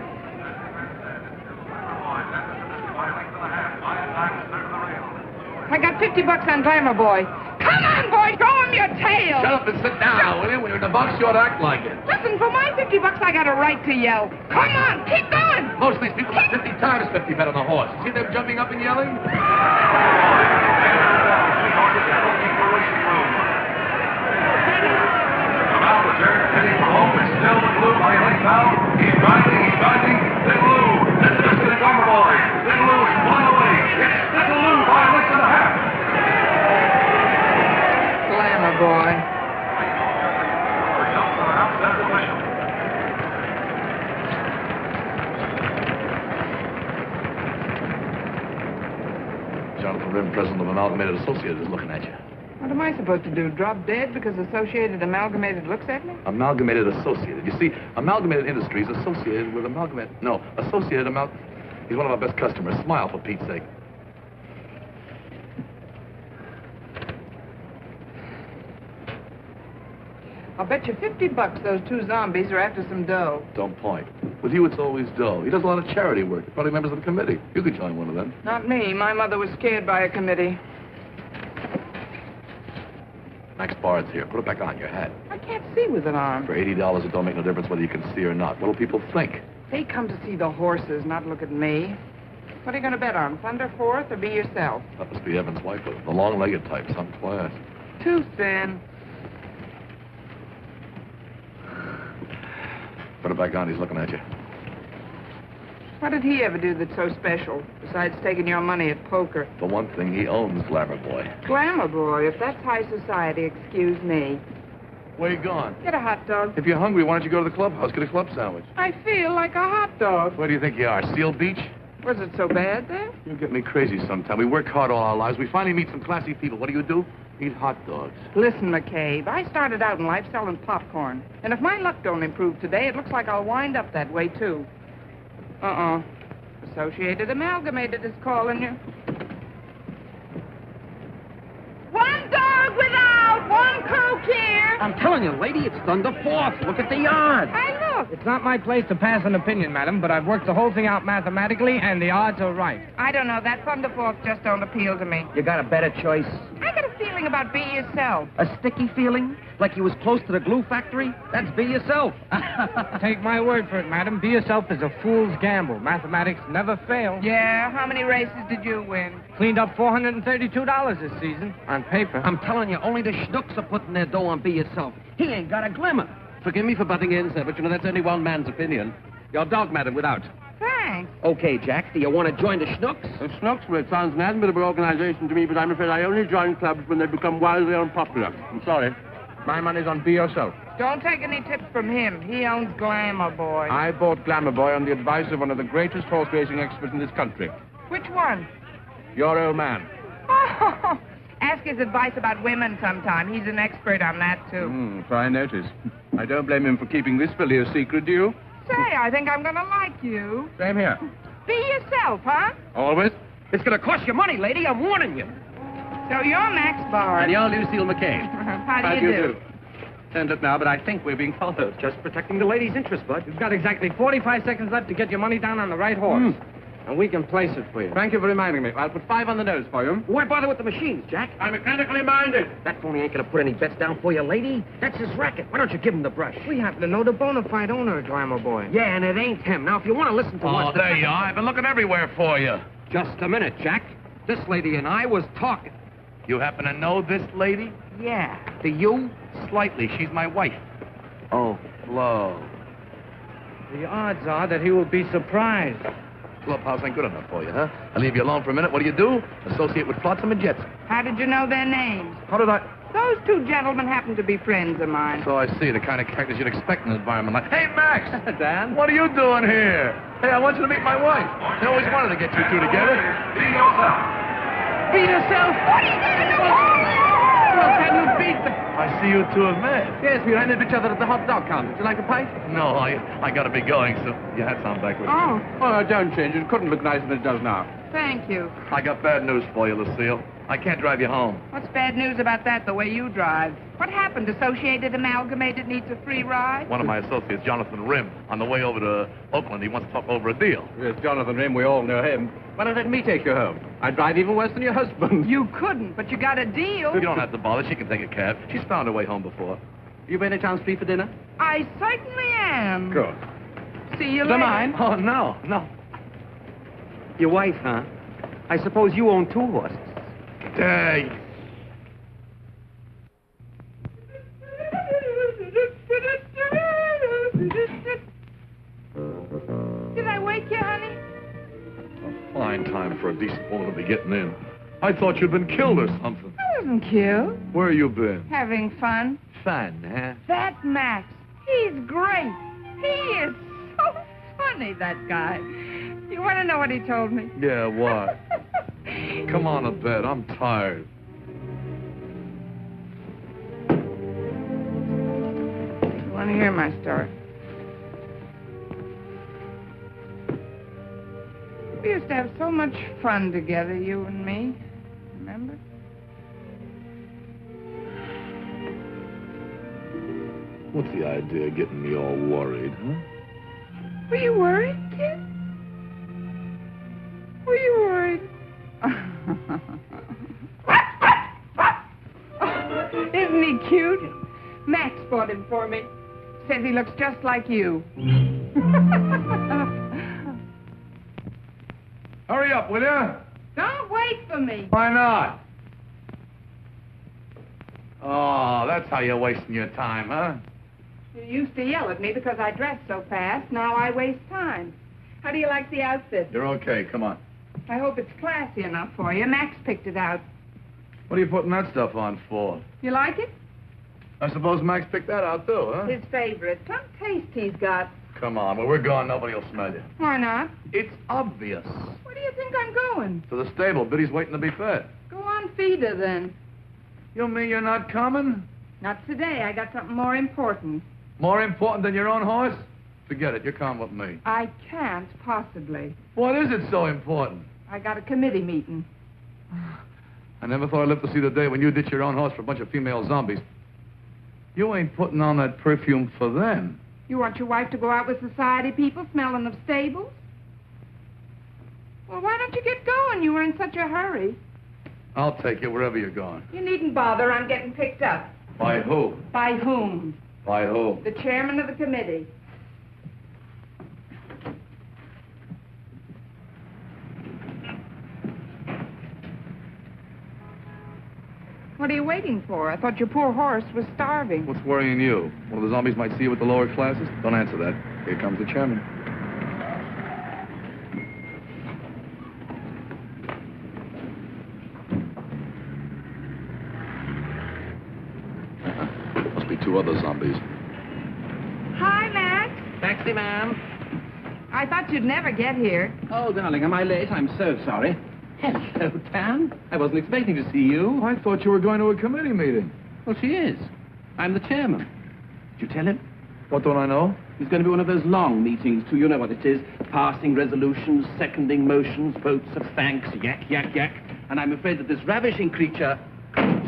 Speaker 20: I got $50 on Glamour Boy. Come on, boy, throw him your tail.
Speaker 8: Shut up and sit down, will you? When you're in the box, you ought to act like it.
Speaker 20: Listen, for my $50, I got a right to yell. Come on, keep going.
Speaker 8: Most of these people have 50 times 50 bet on the horse. See them jumping up and yelling?
Speaker 21: Heading for home is still the blue by a length now. He's driving. Little Lou. This is the Glamour Boy. Little Lou's one away. It's Little Lou by a length and a half.
Speaker 20: Glamour Boy.
Speaker 8: Jonathan Rim, president of Amalgamated Associates, is looking at you.
Speaker 20: What am I supposed to do, drop dead because Associated Amalgamated looks at me?
Speaker 8: Amalgamated Associated. You see, Amalgamated Industries associated with Associated He's one of our best customers. Smile, for Pete's sake.
Speaker 20: I'll bet you $50 those two zombies are after some dough.
Speaker 8: Don't point. With you, it's always dull. He does a lot of charity work. You're probably members of the committee. You could join one of them.
Speaker 20: Not me. My mother was scared by a committee.
Speaker 8: Max Bard's here. Put it back on your hat.
Speaker 20: I can't see with an arm.
Speaker 8: For $80, it don't make no difference whether you can see or not. What'll people think?
Speaker 20: They come to see the horses, not look at me. What are you going to bet on? Thunder Fourth or be yourself?
Speaker 8: That must be Evan's wife, the long-legged type, some class.
Speaker 20: Too thin.
Speaker 8: Put it back on. He's looking at you.
Speaker 20: What did he ever do that's so special, besides taking your money at poker?
Speaker 8: For one thing, he owns Glamour Boy.
Speaker 20: Glamour Boy, if that's high society, excuse me.
Speaker 8: Where you going?
Speaker 20: Get a hot dog.
Speaker 8: If you're hungry, why don't you go to the clubhouse, get a club sandwich?
Speaker 20: I feel like a hot dog.
Speaker 8: Where do you think you are, Seal Beach?
Speaker 20: Was it so bad there?
Speaker 8: You get me crazy sometime. We work hard all our lives. We finally meet some classy people. What do? Eat hot dogs.
Speaker 20: Listen, McCabe, I started out in life selling popcorn. And if my luck don't improve today, it looks like I'll wind up that way, too. Associated Amalgamated is calling you. One dog without, one Coke here.
Speaker 22: I'm telling you, lady, it's Thunder Fourth. Look at the odds.
Speaker 20: I look.
Speaker 3: It's not my place to pass an opinion, madam, but I've worked the whole thing out mathematically, and the odds are right.
Speaker 20: I don't know. That Thunder Fourth just don't appeal to me.
Speaker 22: You got a better choice?
Speaker 20: I got a feeling about be yourself.
Speaker 22: A sticky feeling? Like you was close to the glue factory? That's be yourself.
Speaker 3: Take my word for it, madam. Be yourself is a fool's gamble. Mathematics never fail.
Speaker 20: Yeah, how many races did you win?
Speaker 3: Cleaned up $432 this season, on paper.
Speaker 22: I'm telling you, only the schnooks are putting their dough on be yourself. He ain't got a glimmer.
Speaker 18: Forgive me for butting in, sir, but you know that's only one man's opinion. Your dog, madam, without.
Speaker 20: Thanks.
Speaker 22: Okay, Jack, do you want to join the schnooks?
Speaker 18: The Snooks, well, it sounds an admirable organization to me, but I'm afraid I only join clubs when they become wildly unpopular. I'm sorry. My money's on Be Yourself.
Speaker 20: Don't take any tips from him. He owns Glamour Boy.
Speaker 18: I bought Glamour Boy on the advice of one of the greatest horse racing experts in this country.
Speaker 20: Which one?
Speaker 18: Your old man.
Speaker 20: Oh, ask his advice about women sometime. He's an expert on that, too.
Speaker 18: So I notice. I don't blame him for keeping this filly a secret, do you?
Speaker 20: Say, I think I'm going to like you.
Speaker 18: Same here.
Speaker 20: Be yourself, huh?
Speaker 18: Always.
Speaker 22: It's going to cost you money, lady. I'm warning you.
Speaker 20: So you're Max Bard.
Speaker 18: And you're Lucille McCabe.
Speaker 20: How do you do?
Speaker 18: Send it now, but I think we're being followed.
Speaker 3: Just protecting the lady's interest, Bud. You've got exactly 45 seconds left to get your money down on the right horse. And we can place it for you.
Speaker 18: Thank you for reminding me. I'll put 5 on the nose for you.
Speaker 22: Why bother with the machines, Jack?
Speaker 18: I'm mechanically minded.
Speaker 22: That phony ain't going to put any bets down for you, lady. That's his racket. Why don't you give him the brush?
Speaker 3: We happen to know the bona fide owner of Glamour Boy.
Speaker 22: Yeah, and it ain't him. Now, if you want to listen to what...
Speaker 8: there you are. I've been looking everywhere for you.
Speaker 22: Just a minute, Jack. This lady and I was talking.
Speaker 8: You happen to know this lady?
Speaker 20: Yeah.
Speaker 22: Do you?
Speaker 8: Slightly. She's my wife.
Speaker 22: Oh.
Speaker 8: Flo.
Speaker 3: The odds are that he will be surprised.
Speaker 8: Clubhouse ain't good enough for you, huh? I leave you alone for a minute. What do? Associate with Flotsam and Jetsam.
Speaker 20: How did you know their names?
Speaker 8: How did I...
Speaker 20: Those two gentlemen happen to be friends of mine.
Speaker 8: So I see, the kind of characters you'd expect in an environment like... Hey, Max!
Speaker 3: Dan?
Speaker 8: What are you doing here? Hey, I want you to meet my wife. I always wanted to get you two together.
Speaker 21: Be yourself.
Speaker 20: Be yourself? What are you going to do? Well, can you beat the...
Speaker 8: I see you two have met.
Speaker 3: Yes, we ran into each other at the hot dog counter. Would you like a pipe?
Speaker 8: No, I gotta be going, so your hat's on backwards.
Speaker 20: Oh.
Speaker 18: Oh, don't change. It couldn't look nicer than it does now.
Speaker 20: Thank you.
Speaker 8: I got bad news for you, Lucille. I can't drive you home.
Speaker 20: What's bad news about that, the way you drive? What happened? Associated Amalgamated needs a free ride?
Speaker 8: One of my associates, Jonathan Rim, on the way over to Oakland, he wants to talk over a deal.
Speaker 18: Yes, Jonathan Rim, we all know him. Why not let me take you home? I'd drive even worse than your husband.
Speaker 20: You couldn't, but you got a deal.
Speaker 8: You don't have to bother. She can take a cab. She's found her way home before.
Speaker 3: You by any chance free for dinner?
Speaker 20: I certainly am.
Speaker 3: Good.
Speaker 20: See you
Speaker 3: Is
Speaker 20: later.
Speaker 3: that mine?
Speaker 8: Oh, no.
Speaker 3: Your wife, huh? I suppose you own two horses.
Speaker 8: Dang.
Speaker 20: Did I wake you, honey?
Speaker 8: A fine time for a decent woman to be getting in. I thought you'd been killed or something.
Speaker 20: I wasn't killed.
Speaker 8: Where you been?
Speaker 20: Having fun.
Speaker 8: Fun, huh?
Speaker 20: That Max, he's great. He is so funny, that guy. You want to know what he told me?
Speaker 8: Yeah, what? Come on to bed. I'm tired.
Speaker 20: You want to hear my story? We used to have so much fun together, you and me. Remember?
Speaker 8: What's the idea of getting me all worried, huh?
Speaker 20: Were you worried, kid? Were you worried? Isn't he cute? Max bought him for me. Says he looks just like you.
Speaker 8: Hurry up, will ya?
Speaker 20: Don't wait for me.
Speaker 8: Why not? Oh, that's how you're wasting your time, huh?
Speaker 20: You used to yell at me because I dressed so fast. Now I waste time. How do you like the outfit?
Speaker 8: You're okay. Come on.
Speaker 20: I hope it's classy enough for you. Max picked it out.
Speaker 8: What are you putting that stuff on for?
Speaker 20: You like it?
Speaker 8: I suppose Max picked that out, too, huh?
Speaker 20: His favorite. Some taste he's got.
Speaker 8: Come on. When we're gone, nobody will smell you.
Speaker 20: Why not?
Speaker 8: It's obvious.
Speaker 20: Where do you think I'm going?
Speaker 8: To the stable. Biddy's waiting to be fed.
Speaker 20: Go on, feed her, then.
Speaker 8: You mean you're not coming?
Speaker 20: Not today. I got something more important.
Speaker 8: More important than your own horse? Forget it. You're coming with me.
Speaker 20: I can't, possibly.
Speaker 8: What is it so important?
Speaker 20: I got a committee meeting.
Speaker 8: I never thought I'd live to see the day when you ditch your own horse for a bunch of female zombies. You ain't putting on that perfume for them.
Speaker 20: You want your wife to go out with society people smelling of stables? Well, why don't you get going? You were in such a hurry.
Speaker 8: I'll take you wherever you're going.
Speaker 20: You needn't bother. I'm getting picked up.
Speaker 8: By who?
Speaker 20: By whom?
Speaker 8: By who?
Speaker 20: The chairman of the committee. What are you waiting for? I thought your poor horse was starving.
Speaker 8: What's worrying you? One of the zombies might see you with the lower classes? Don't answer that. Here comes the chairman. Must be two other zombies.
Speaker 20: Hi, Max.
Speaker 3: Taxi, ma'am.
Speaker 20: I thought you'd never get here.
Speaker 3: Oh, darling, am I late? I'm so sorry. Hello, Tam. I wasn't expecting to see you.
Speaker 8: I thought you were going to a committee meeting.
Speaker 3: Well, she is. I'm the chairman. Did you tell him?
Speaker 8: What don't I know?
Speaker 3: It's going to be one of those long meetings, too. You know what it is. Passing resolutions, seconding motions, votes of thanks, yak, yak, yak. And I'm afraid that this ravishing creature,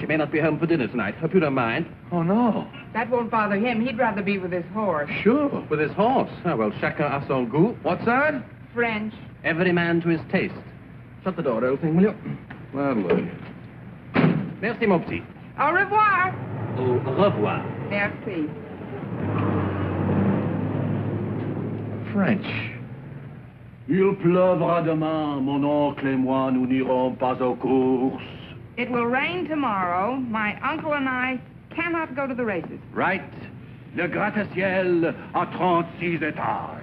Speaker 3: she may not be home for dinner tonight. Hope you don't mind.
Speaker 8: Oh, no.
Speaker 20: That won't bother him. He'd rather be with his horse.
Speaker 8: Sure.
Speaker 3: With his horse. Oh, well, chacun a son goût.
Speaker 8: What's that?
Speaker 20: French.
Speaker 3: Every man to his taste. Shut the door, old thing, will you?
Speaker 8: Gladly.
Speaker 3: Merci, mon petit.
Speaker 20: Au revoir.
Speaker 3: Au revoir.
Speaker 20: Merci.
Speaker 8: French.
Speaker 17: Il pleuvra demain, mon oncle et moi, nous n'irons pas aux courses.
Speaker 20: It will rain tomorrow. My uncle and I cannot go to the races.
Speaker 17: Right. Le gratte-ciel a 36 étages.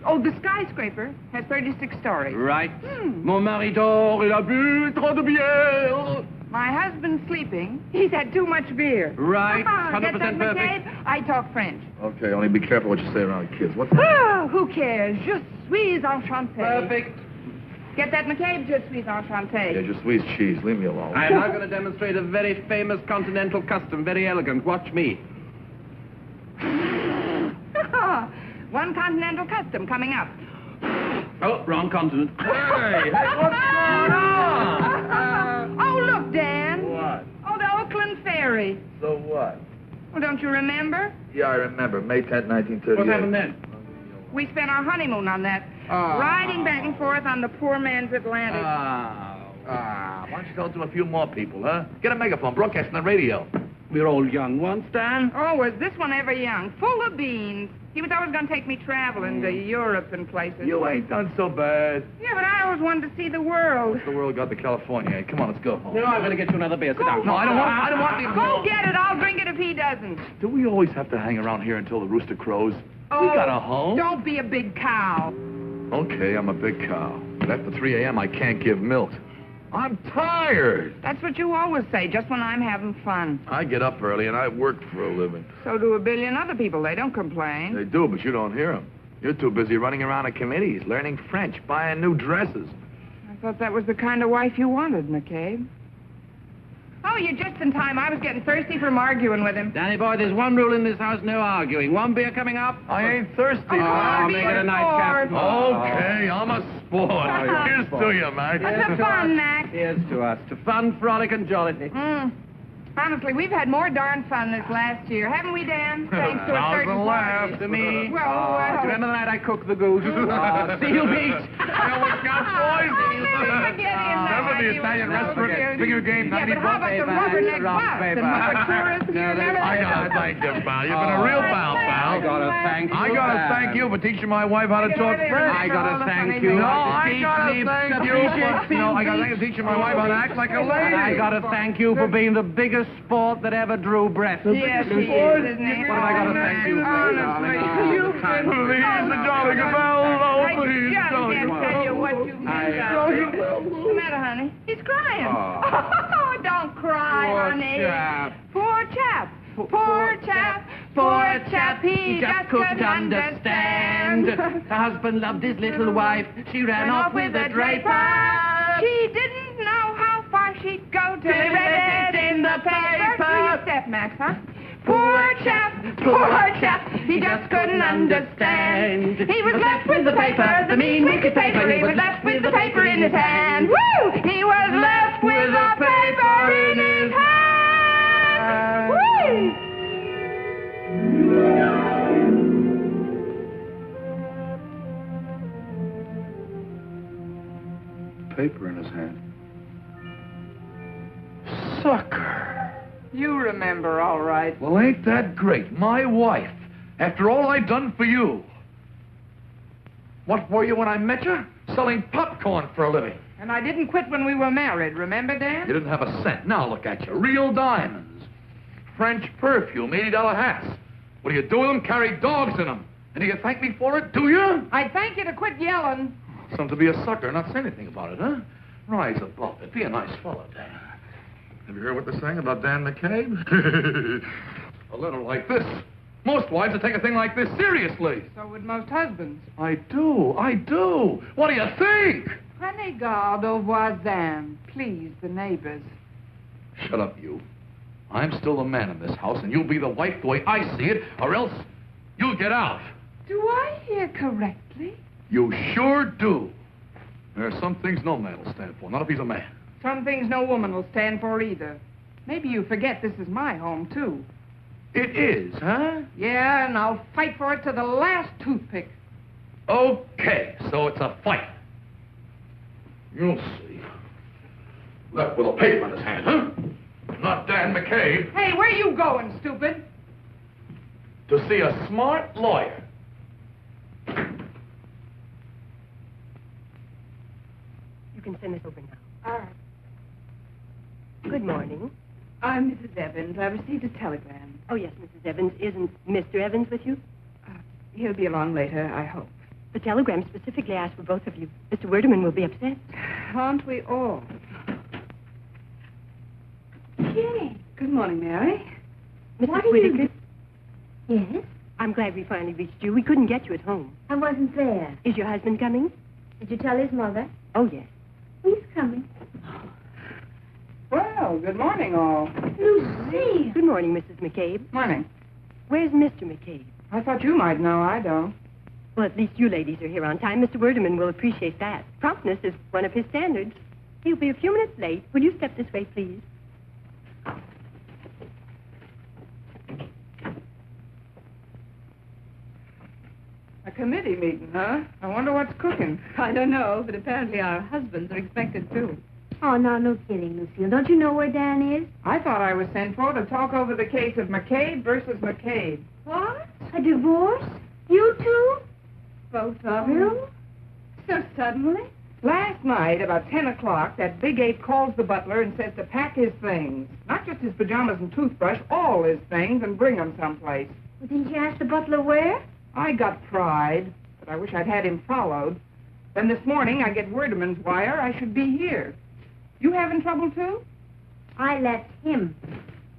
Speaker 20: Oh, the skyscraper has 36 stories.
Speaker 17: Right. Mon mari dort, il a bu trop de bière.
Speaker 20: My husband's sleeping. He's had too much beer.
Speaker 3: Right. 100%
Speaker 20: Get that,
Speaker 3: perfect.
Speaker 20: McCabe? I talk French.
Speaker 8: Okay, only be careful what you say around kids. What's
Speaker 20: Oh, who cares? Je suis enchanté.
Speaker 3: Perfect.
Speaker 20: Get that, McCabe? Je suis enchanté.
Speaker 8: Yeah, just squeeze cheese. Leave me alone.
Speaker 3: I am now going to demonstrate a very famous continental custom, very elegant. Watch me.
Speaker 20: One continental custom coming up.
Speaker 3: Oh, wrong continent.
Speaker 8: Hey, what's going on?
Speaker 20: Oh, look, Dan.
Speaker 8: What?
Speaker 20: Oh, the Oakland Ferry.
Speaker 8: So what?
Speaker 20: Well, don't you remember?
Speaker 8: Yeah, I remember. May 10th, 1938.
Speaker 3: What happened then?
Speaker 20: We spent our honeymoon on that. Riding back and forth on the poor man's Atlantic.
Speaker 8: Why don't you tell it to a few more people, huh? Get a megaphone, broadcast on the radio.
Speaker 3: We're all young once, Dan.
Speaker 20: Oh, was this one ever young? Full of beans. He was always going to take me traveling to Europe and places.
Speaker 8: You ain't done so bad.
Speaker 20: Yeah, but I always wanted to see the world.
Speaker 8: The world got to California. Come on, let's go home.
Speaker 3: No, I'm going to get you another beer. Sit down.
Speaker 8: No, I don't want the...
Speaker 20: Go get it. I'll drink it if he doesn't.
Speaker 8: Do we always have to hang around here until the rooster crows?
Speaker 20: Oh,
Speaker 8: We got a home.
Speaker 20: Don't be a big cow.
Speaker 8: Okay, I'm a big cow. But after 3 a.m., I can't give milk. I'm tired.
Speaker 20: That's what you always say, just when I'm having fun.
Speaker 8: I get up early and I work for a living.
Speaker 20: So do a billion other people. They don't complain.
Speaker 8: They do, but you don't hear them. You're too busy running around at committees, learning French, buying new dresses.
Speaker 20: I thought that was the kind of wife you wanted, McCabe. Oh, you're just in time. I was getting thirsty from arguing with him.
Speaker 3: Danny boy, there's one rule in this house, no arguing. One beer coming up.
Speaker 8: I ain't thirsty.
Speaker 3: Oh, make it a nice cap.
Speaker 8: Okay, I'm a sport. Here's to you, man.
Speaker 20: That's fun, Max.
Speaker 3: Here's to us. To fun, frolic, and jollity.
Speaker 20: Honestly, we've had more darn fun this last year, haven't we, Dan? Thanks to a certain
Speaker 3: laugh
Speaker 20: party.
Speaker 3: to me.
Speaker 20: Well,
Speaker 3: Do you remember the night I cooked the goose? Seal meat.
Speaker 8: What's got poison?
Speaker 20: Remember
Speaker 8: the Italian restaurant? Figure game,
Speaker 20: Yeah, but how about the rubberneck bus and Mother Tourist?
Speaker 8: I gotta thank you, pal. You've been a real pal, pal.
Speaker 3: I gotta
Speaker 8: thank you for teaching my wife how to talk French.
Speaker 3: I gotta thank you.
Speaker 8: No, I gotta thank you for teaching my wife how to act like a lady.
Speaker 3: I gotta thank you for being the biggest sport that ever drew breath.
Speaker 20: Yes, he is, isn't he?
Speaker 3: What have I got to thank you for, darling?
Speaker 8: Please, the jolly bell, please.
Speaker 20: I just can't tell you what you've done. What's the matter, honey? He's crying. Oh, don't cry, honey. Poor chap. Poor chap. Poor chap. He just couldn't understand.
Speaker 3: The husband loved his little wife. She ran off with a draper.
Speaker 20: She didn't know how far she'd go till he read it in the paper. Do your step, Max, huh? Poor chap, he just couldn't understand. He was left with the paper, the mean, wicked paper. He was left with the paper in his hand. Woo! He was left with the paper in his hand. Woo!
Speaker 10: Paper in his hand.
Speaker 8: Sucker.
Speaker 20: You remember, all right.
Speaker 8: Well, ain't that great? My wife. After all I've done for you. What were you when I met you? Selling popcorn for a living.
Speaker 20: And I didn't quit when we were married, remember, Dan?
Speaker 8: You didn't have a cent. Now look at you. Real diamonds. French perfume, $80 hats. What do you do with them? Carry dogs in them. And do you thank me for it, do you?
Speaker 20: I thank you to quit yelling.
Speaker 8: Something to be a sucker, not say anything about it, huh? Rise above it. Be a nice fellow, Dan. Have you heard what they're saying about Dan McCabe? A letter like this. Most wives would take a thing like this seriously.
Speaker 20: So would most husbands.
Speaker 8: I do. What do you think?
Speaker 20: Prenez garde aux voisins. Please, the neighbors.
Speaker 8: Shut up, you. I'm still the man in this house, and you'll be the wife the way I see it, or else you'll get out.
Speaker 20: Do I hear correctly?
Speaker 8: You sure do. There are some things no man will stand for, not if he's a man.
Speaker 20: Some things no woman will stand for either. Maybe you forget this is my home, too.
Speaker 8: It is, huh?
Speaker 20: Yeah, and I'll fight for it to the last toothpick.
Speaker 8: Okay, so it's a fight. You'll see. Left with a paper in his hand, huh? Not Dan McCabe.
Speaker 20: Hey, where you going, stupid?
Speaker 8: To see a smart lawyer.
Speaker 7: You can send this over now.
Speaker 20: All right.
Speaker 7: Good morning.
Speaker 16: I'm Mrs. Evans. I received a telegram.
Speaker 7: Oh, yes, Mrs. Evans. Isn't Mr. Evans with you?
Speaker 16: He'll be along later, I hope.
Speaker 7: The telegram specifically asked for both of you. Mr. Werdeman will be upset.
Speaker 16: Aren't we all?
Speaker 9: Jane.
Speaker 16: Good morning, Mary.
Speaker 7: Mrs. Whittaker? Yes? I'm glad we finally reached you. We couldn't get you at home.
Speaker 9: I wasn't there.
Speaker 7: Is your husband coming?
Speaker 9: Did you tell his mother?
Speaker 7: Oh, yes.
Speaker 9: He's coming.
Speaker 20: Well, good morning, all.
Speaker 9: Lucille.
Speaker 7: Good morning, Mrs. McCabe.
Speaker 20: Morning.
Speaker 7: Where's Mr. McCabe?
Speaker 20: I thought you might know. I don't.
Speaker 7: Well, at least you ladies are here on time. Mr. Werderman will appreciate that. Promptness is one of his standards. He'll be a few minutes late. Will you step this way, please?
Speaker 20: A committee meeting, huh? I wonder what's cooking.
Speaker 16: I don't know, but apparently our husbands are expected too.
Speaker 9: Oh, no kidding, Lucille. Don't you know where Dan is?
Speaker 20: I thought I was sent for to talk over the case of McCabe versus McCabe.
Speaker 9: What? A divorce? You two?
Speaker 16: Both of you? So suddenly?
Speaker 20: Last night, about 10 o'clock, that big ape calls the butler and says to pack his things. Not just his pajamas and toothbrush, all his things, and bring them someplace.
Speaker 9: Well, didn't you ask the butler where?
Speaker 20: I got pride, but I wish I'd had him followed. Then this morning, I get Werderman's wire I should be here. You having trouble, too?
Speaker 9: I left him.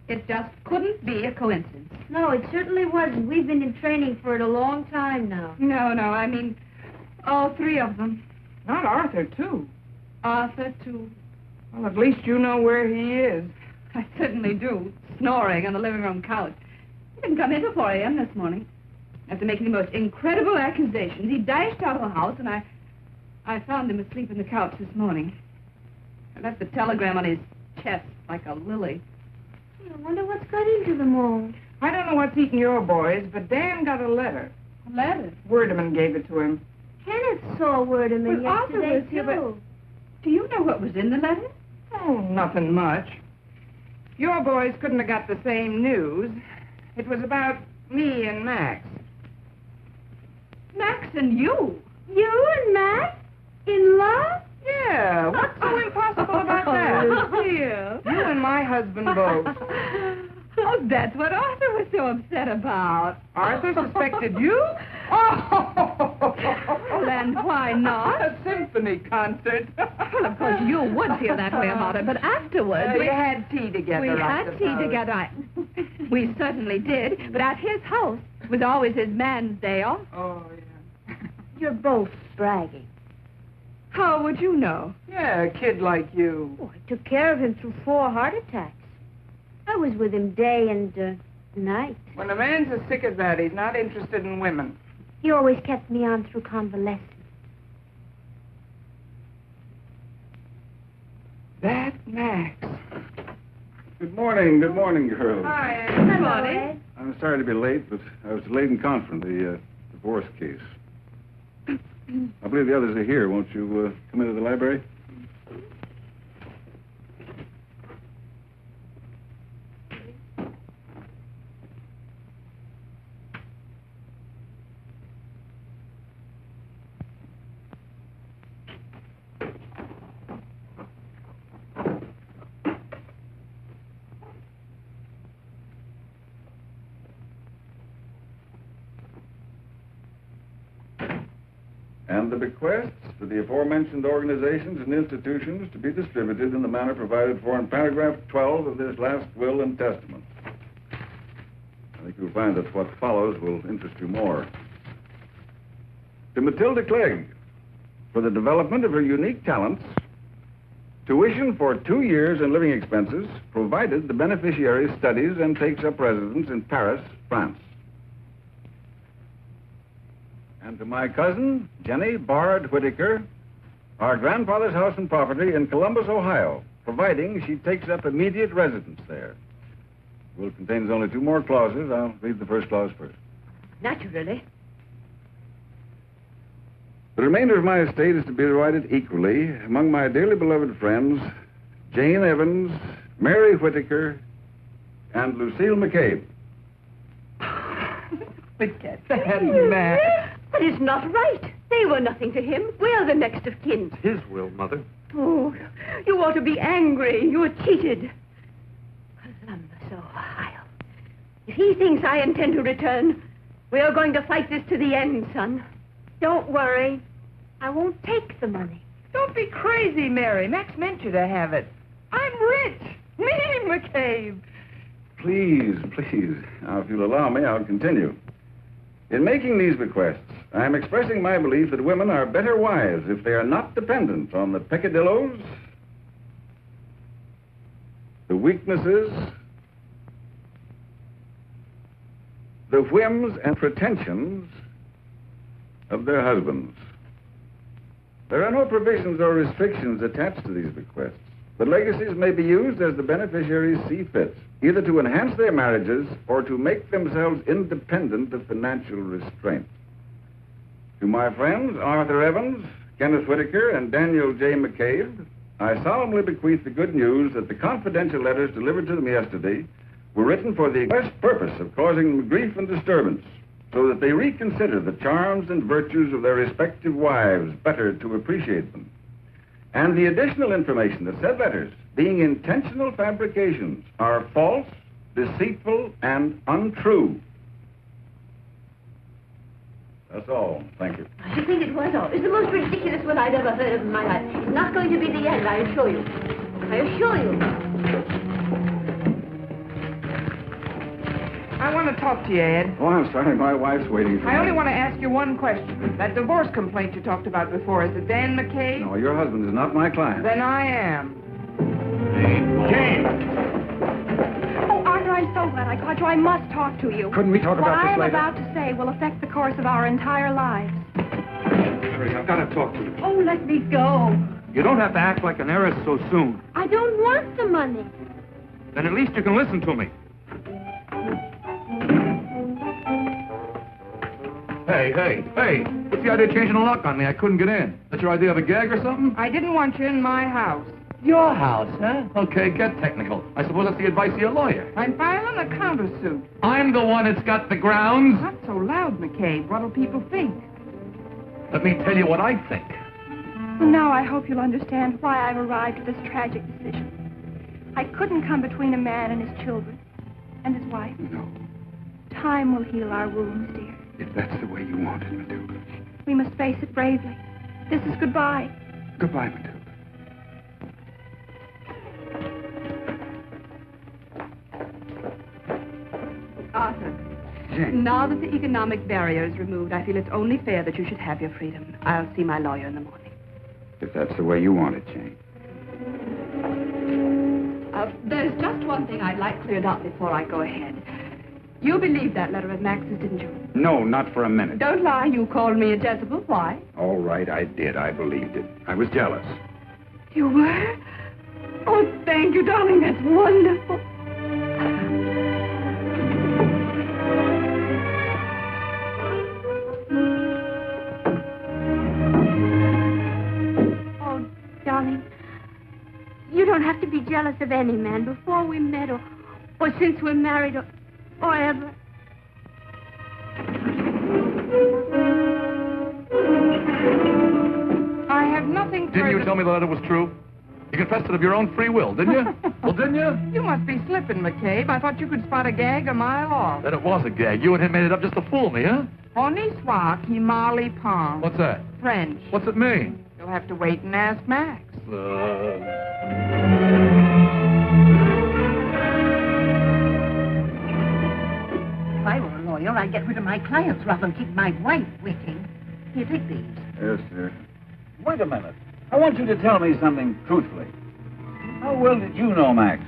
Speaker 16: It just couldn't be a coincidence.
Speaker 9: No, it certainly wasn't. We've been in training for it a long time now.
Speaker 16: No, I mean, all three of them.
Speaker 20: Not Arthur, too.
Speaker 16: Arthur, too.
Speaker 20: Well, at least you know where he is.
Speaker 16: I certainly do. Snoring on the living room couch. He didn't come in till 4 a.m. this morning. After making the most incredible accusations, he dashed out of the house, and I found him asleep in the couch this morning. I left the telegram on his chest like a lily.
Speaker 9: I wonder what's got into them all.
Speaker 20: I don't know what's eating your boys, but Dan got a letter.
Speaker 16: A letter?
Speaker 20: Werderman gave it to him.
Speaker 9: Kenneth saw Werderman
Speaker 16: Well, Arthur
Speaker 9: yesterday,
Speaker 16: was here,
Speaker 9: too.
Speaker 16: Do you know what was in the letter?
Speaker 20: Oh, nothing much. Your boys couldn't have got the same news. It was about me and Max.
Speaker 16: Max and you?
Speaker 9: You and Max? In love?
Speaker 20: Yeah, what's so impossible about that?
Speaker 16: Dear.
Speaker 20: You and my husband both.
Speaker 16: Oh, that's what Arthur was so upset about.
Speaker 20: Arthur suspected you?
Speaker 16: Well, and why not?
Speaker 20: A symphony concert.
Speaker 16: Well, of course, you would feel that way about it, but afterwards...
Speaker 20: we had tea together,
Speaker 16: We had tea together. We certainly did, but at his house it was always his man's day off.
Speaker 20: Oh, yeah.
Speaker 9: You're both bragging.
Speaker 16: How would you know?
Speaker 20: Yeah, a kid like you.
Speaker 9: Oh, I took care of him through 4 heart attacks. I was with him day and night.
Speaker 20: When a man's as sick as that, he's not interested in women.
Speaker 9: He always kept me on through convalescence.
Speaker 20: That Max.
Speaker 10: Good morning, girls.
Speaker 20: Hi.
Speaker 16: Good morning.
Speaker 10: I'm sorry to be late, but I was delayed in conference, the divorce case. I believe the others are here. Won't you come into the library? And the bequests to the aforementioned organizations and institutions to be distributed in the manner provided for in paragraph 12 of this last will and testament. I think you'll find that what follows will interest you more. To Matilda Clegg, for the development of her unique talents, tuition for 2 years and living expenses, provided the beneficiary studies and takes up residence in Paris, France. And to my cousin, Jenny Bard Whittaker, our grandfather's house and property in Columbus, Ohio, providing she takes up immediate residence there. The will contains only 2 more clauses. I'll read the first clause first.
Speaker 7: Naturally.
Speaker 10: The remainder of my estate is to be divided equally among my dearly beloved friends, Jane Evans, Mary Whittaker, and Lucille McCabe.
Speaker 20: Forget that, Max.
Speaker 7: That is not right. They were nothing to him. We are the next of kin.
Speaker 6: His will, Mother.
Speaker 7: Oh, you ought to be angry. You were cheated. Columbus, Ohio. If he thinks I intend to return, we are going to fight this to the end, son.
Speaker 9: Don't worry. I won't take the money.
Speaker 20: Don't be crazy, Mary. Max meant you to have it. I'm rich. Me, McCabe.
Speaker 10: Please, please. Now, if you'll allow me, I'll continue. In making these bequests, I am expressing my belief that women are better wives if they are not dependent on the peccadillos, the weaknesses, the whims and pretensions of their husbands. There are no provisions or restrictions attached to these bequests. The legacies may be used as the beneficiaries see fit, either to enhance their marriages or to make themselves independent of financial restraint. To my friends, Arthur Evans, Kenneth Whitaker, and Daniel J. McCabe, I solemnly bequeath the good news that the confidential letters delivered to them yesterday were written for the express purpose of causing them grief and disturbance, so that they reconsider the charms and virtues of their respective wives better to appreciate them. And the additional information that said letters, being intentional fabrications, are false, deceitful, and untrue. That's all. Thank you.
Speaker 7: I should think it was all. It's the most ridiculous one I'd ever heard of in my life. It's not going to be the end, I assure you. I assure you.
Speaker 20: I want to talk to you, Ed.
Speaker 10: Oh, I'm sorry. My wife's waiting for me.
Speaker 20: I only want to ask you one question. That divorce complaint you talked about before, is it Dan McCabe?
Speaker 10: No, your husband is not my client.
Speaker 20: Then I am.
Speaker 10: Jane!
Speaker 5: Oh, Arthur, I'm so glad I caught you. I must talk to you.
Speaker 10: Couldn't we talk about this later?
Speaker 5: What I am about to say will affect the course of our entire lives.
Speaker 19: Mary, I've got to talk to you.
Speaker 9: Oh, let me go.
Speaker 19: You don't have to act like an heiress so soon.
Speaker 9: I don't want the money.
Speaker 19: Then at least you can listen to me.
Speaker 8: Hey, what's the idea of changing the lock on me? I couldn't get in. That's your idea of a gag or something?
Speaker 20: I didn't want you in my house.
Speaker 8: Your house, huh? Okay, get technical. I suppose that's the advice of your lawyer.
Speaker 20: I'm filing a countersuit.
Speaker 8: I'm the one that's got the grounds.
Speaker 20: Not so loud, McCabe. What'll people think?
Speaker 8: Let me tell you what I think.
Speaker 5: Well, now I hope you'll understand why I've arrived at this tragic decision. I couldn't come between a man and his children and his wife.
Speaker 10: No.
Speaker 5: Time will heal our wounds, dear.
Speaker 10: If that's the way you want it, Matilda.
Speaker 5: We must face it bravely. This is goodbye.
Speaker 10: Goodbye, Matilda.
Speaker 16: Arthur,
Speaker 10: Jane.
Speaker 16: now that the economic barrier is removed, I feel it's only fair that you should have your freedom. I'll see my lawyer in the morning.
Speaker 10: If that's the way you want it, Jane.
Speaker 16: There's just one thing I'd like cleared up before I go ahead. You believed that letter of Max's, didn't you?
Speaker 10: No, not for a minute.
Speaker 16: Don't lie. You called me a Jezebel. Why?
Speaker 10: All right, I did. I believed it. I was jealous.
Speaker 16: You were? Oh, thank you, darling. That's wonderful.
Speaker 9: Oh, darling, you don't have to be jealous of any man before we met or since we're married or ever.
Speaker 20: I have nothing further...
Speaker 8: Didn't you tell me the letter was true? You confessed it of your own free will, didn't you? Well, didn't you?
Speaker 20: You must be slipping, McCabe. I thought you could spot a gag a mile off.
Speaker 8: Then it was a gag. You and him made it up just to fool me, huh?
Speaker 20: Honi soit qui Marley Pond.
Speaker 8: What's that?
Speaker 20: French.
Speaker 8: What's it mean?
Speaker 20: You'll have to wait and ask Max.
Speaker 2: If I were a lawyer, I'd get rid of my clients rather than keep my wife waiting. Here, take these.
Speaker 10: Yes, dear. Wait a minute. I want you to tell me something truthfully. How well did you know Max?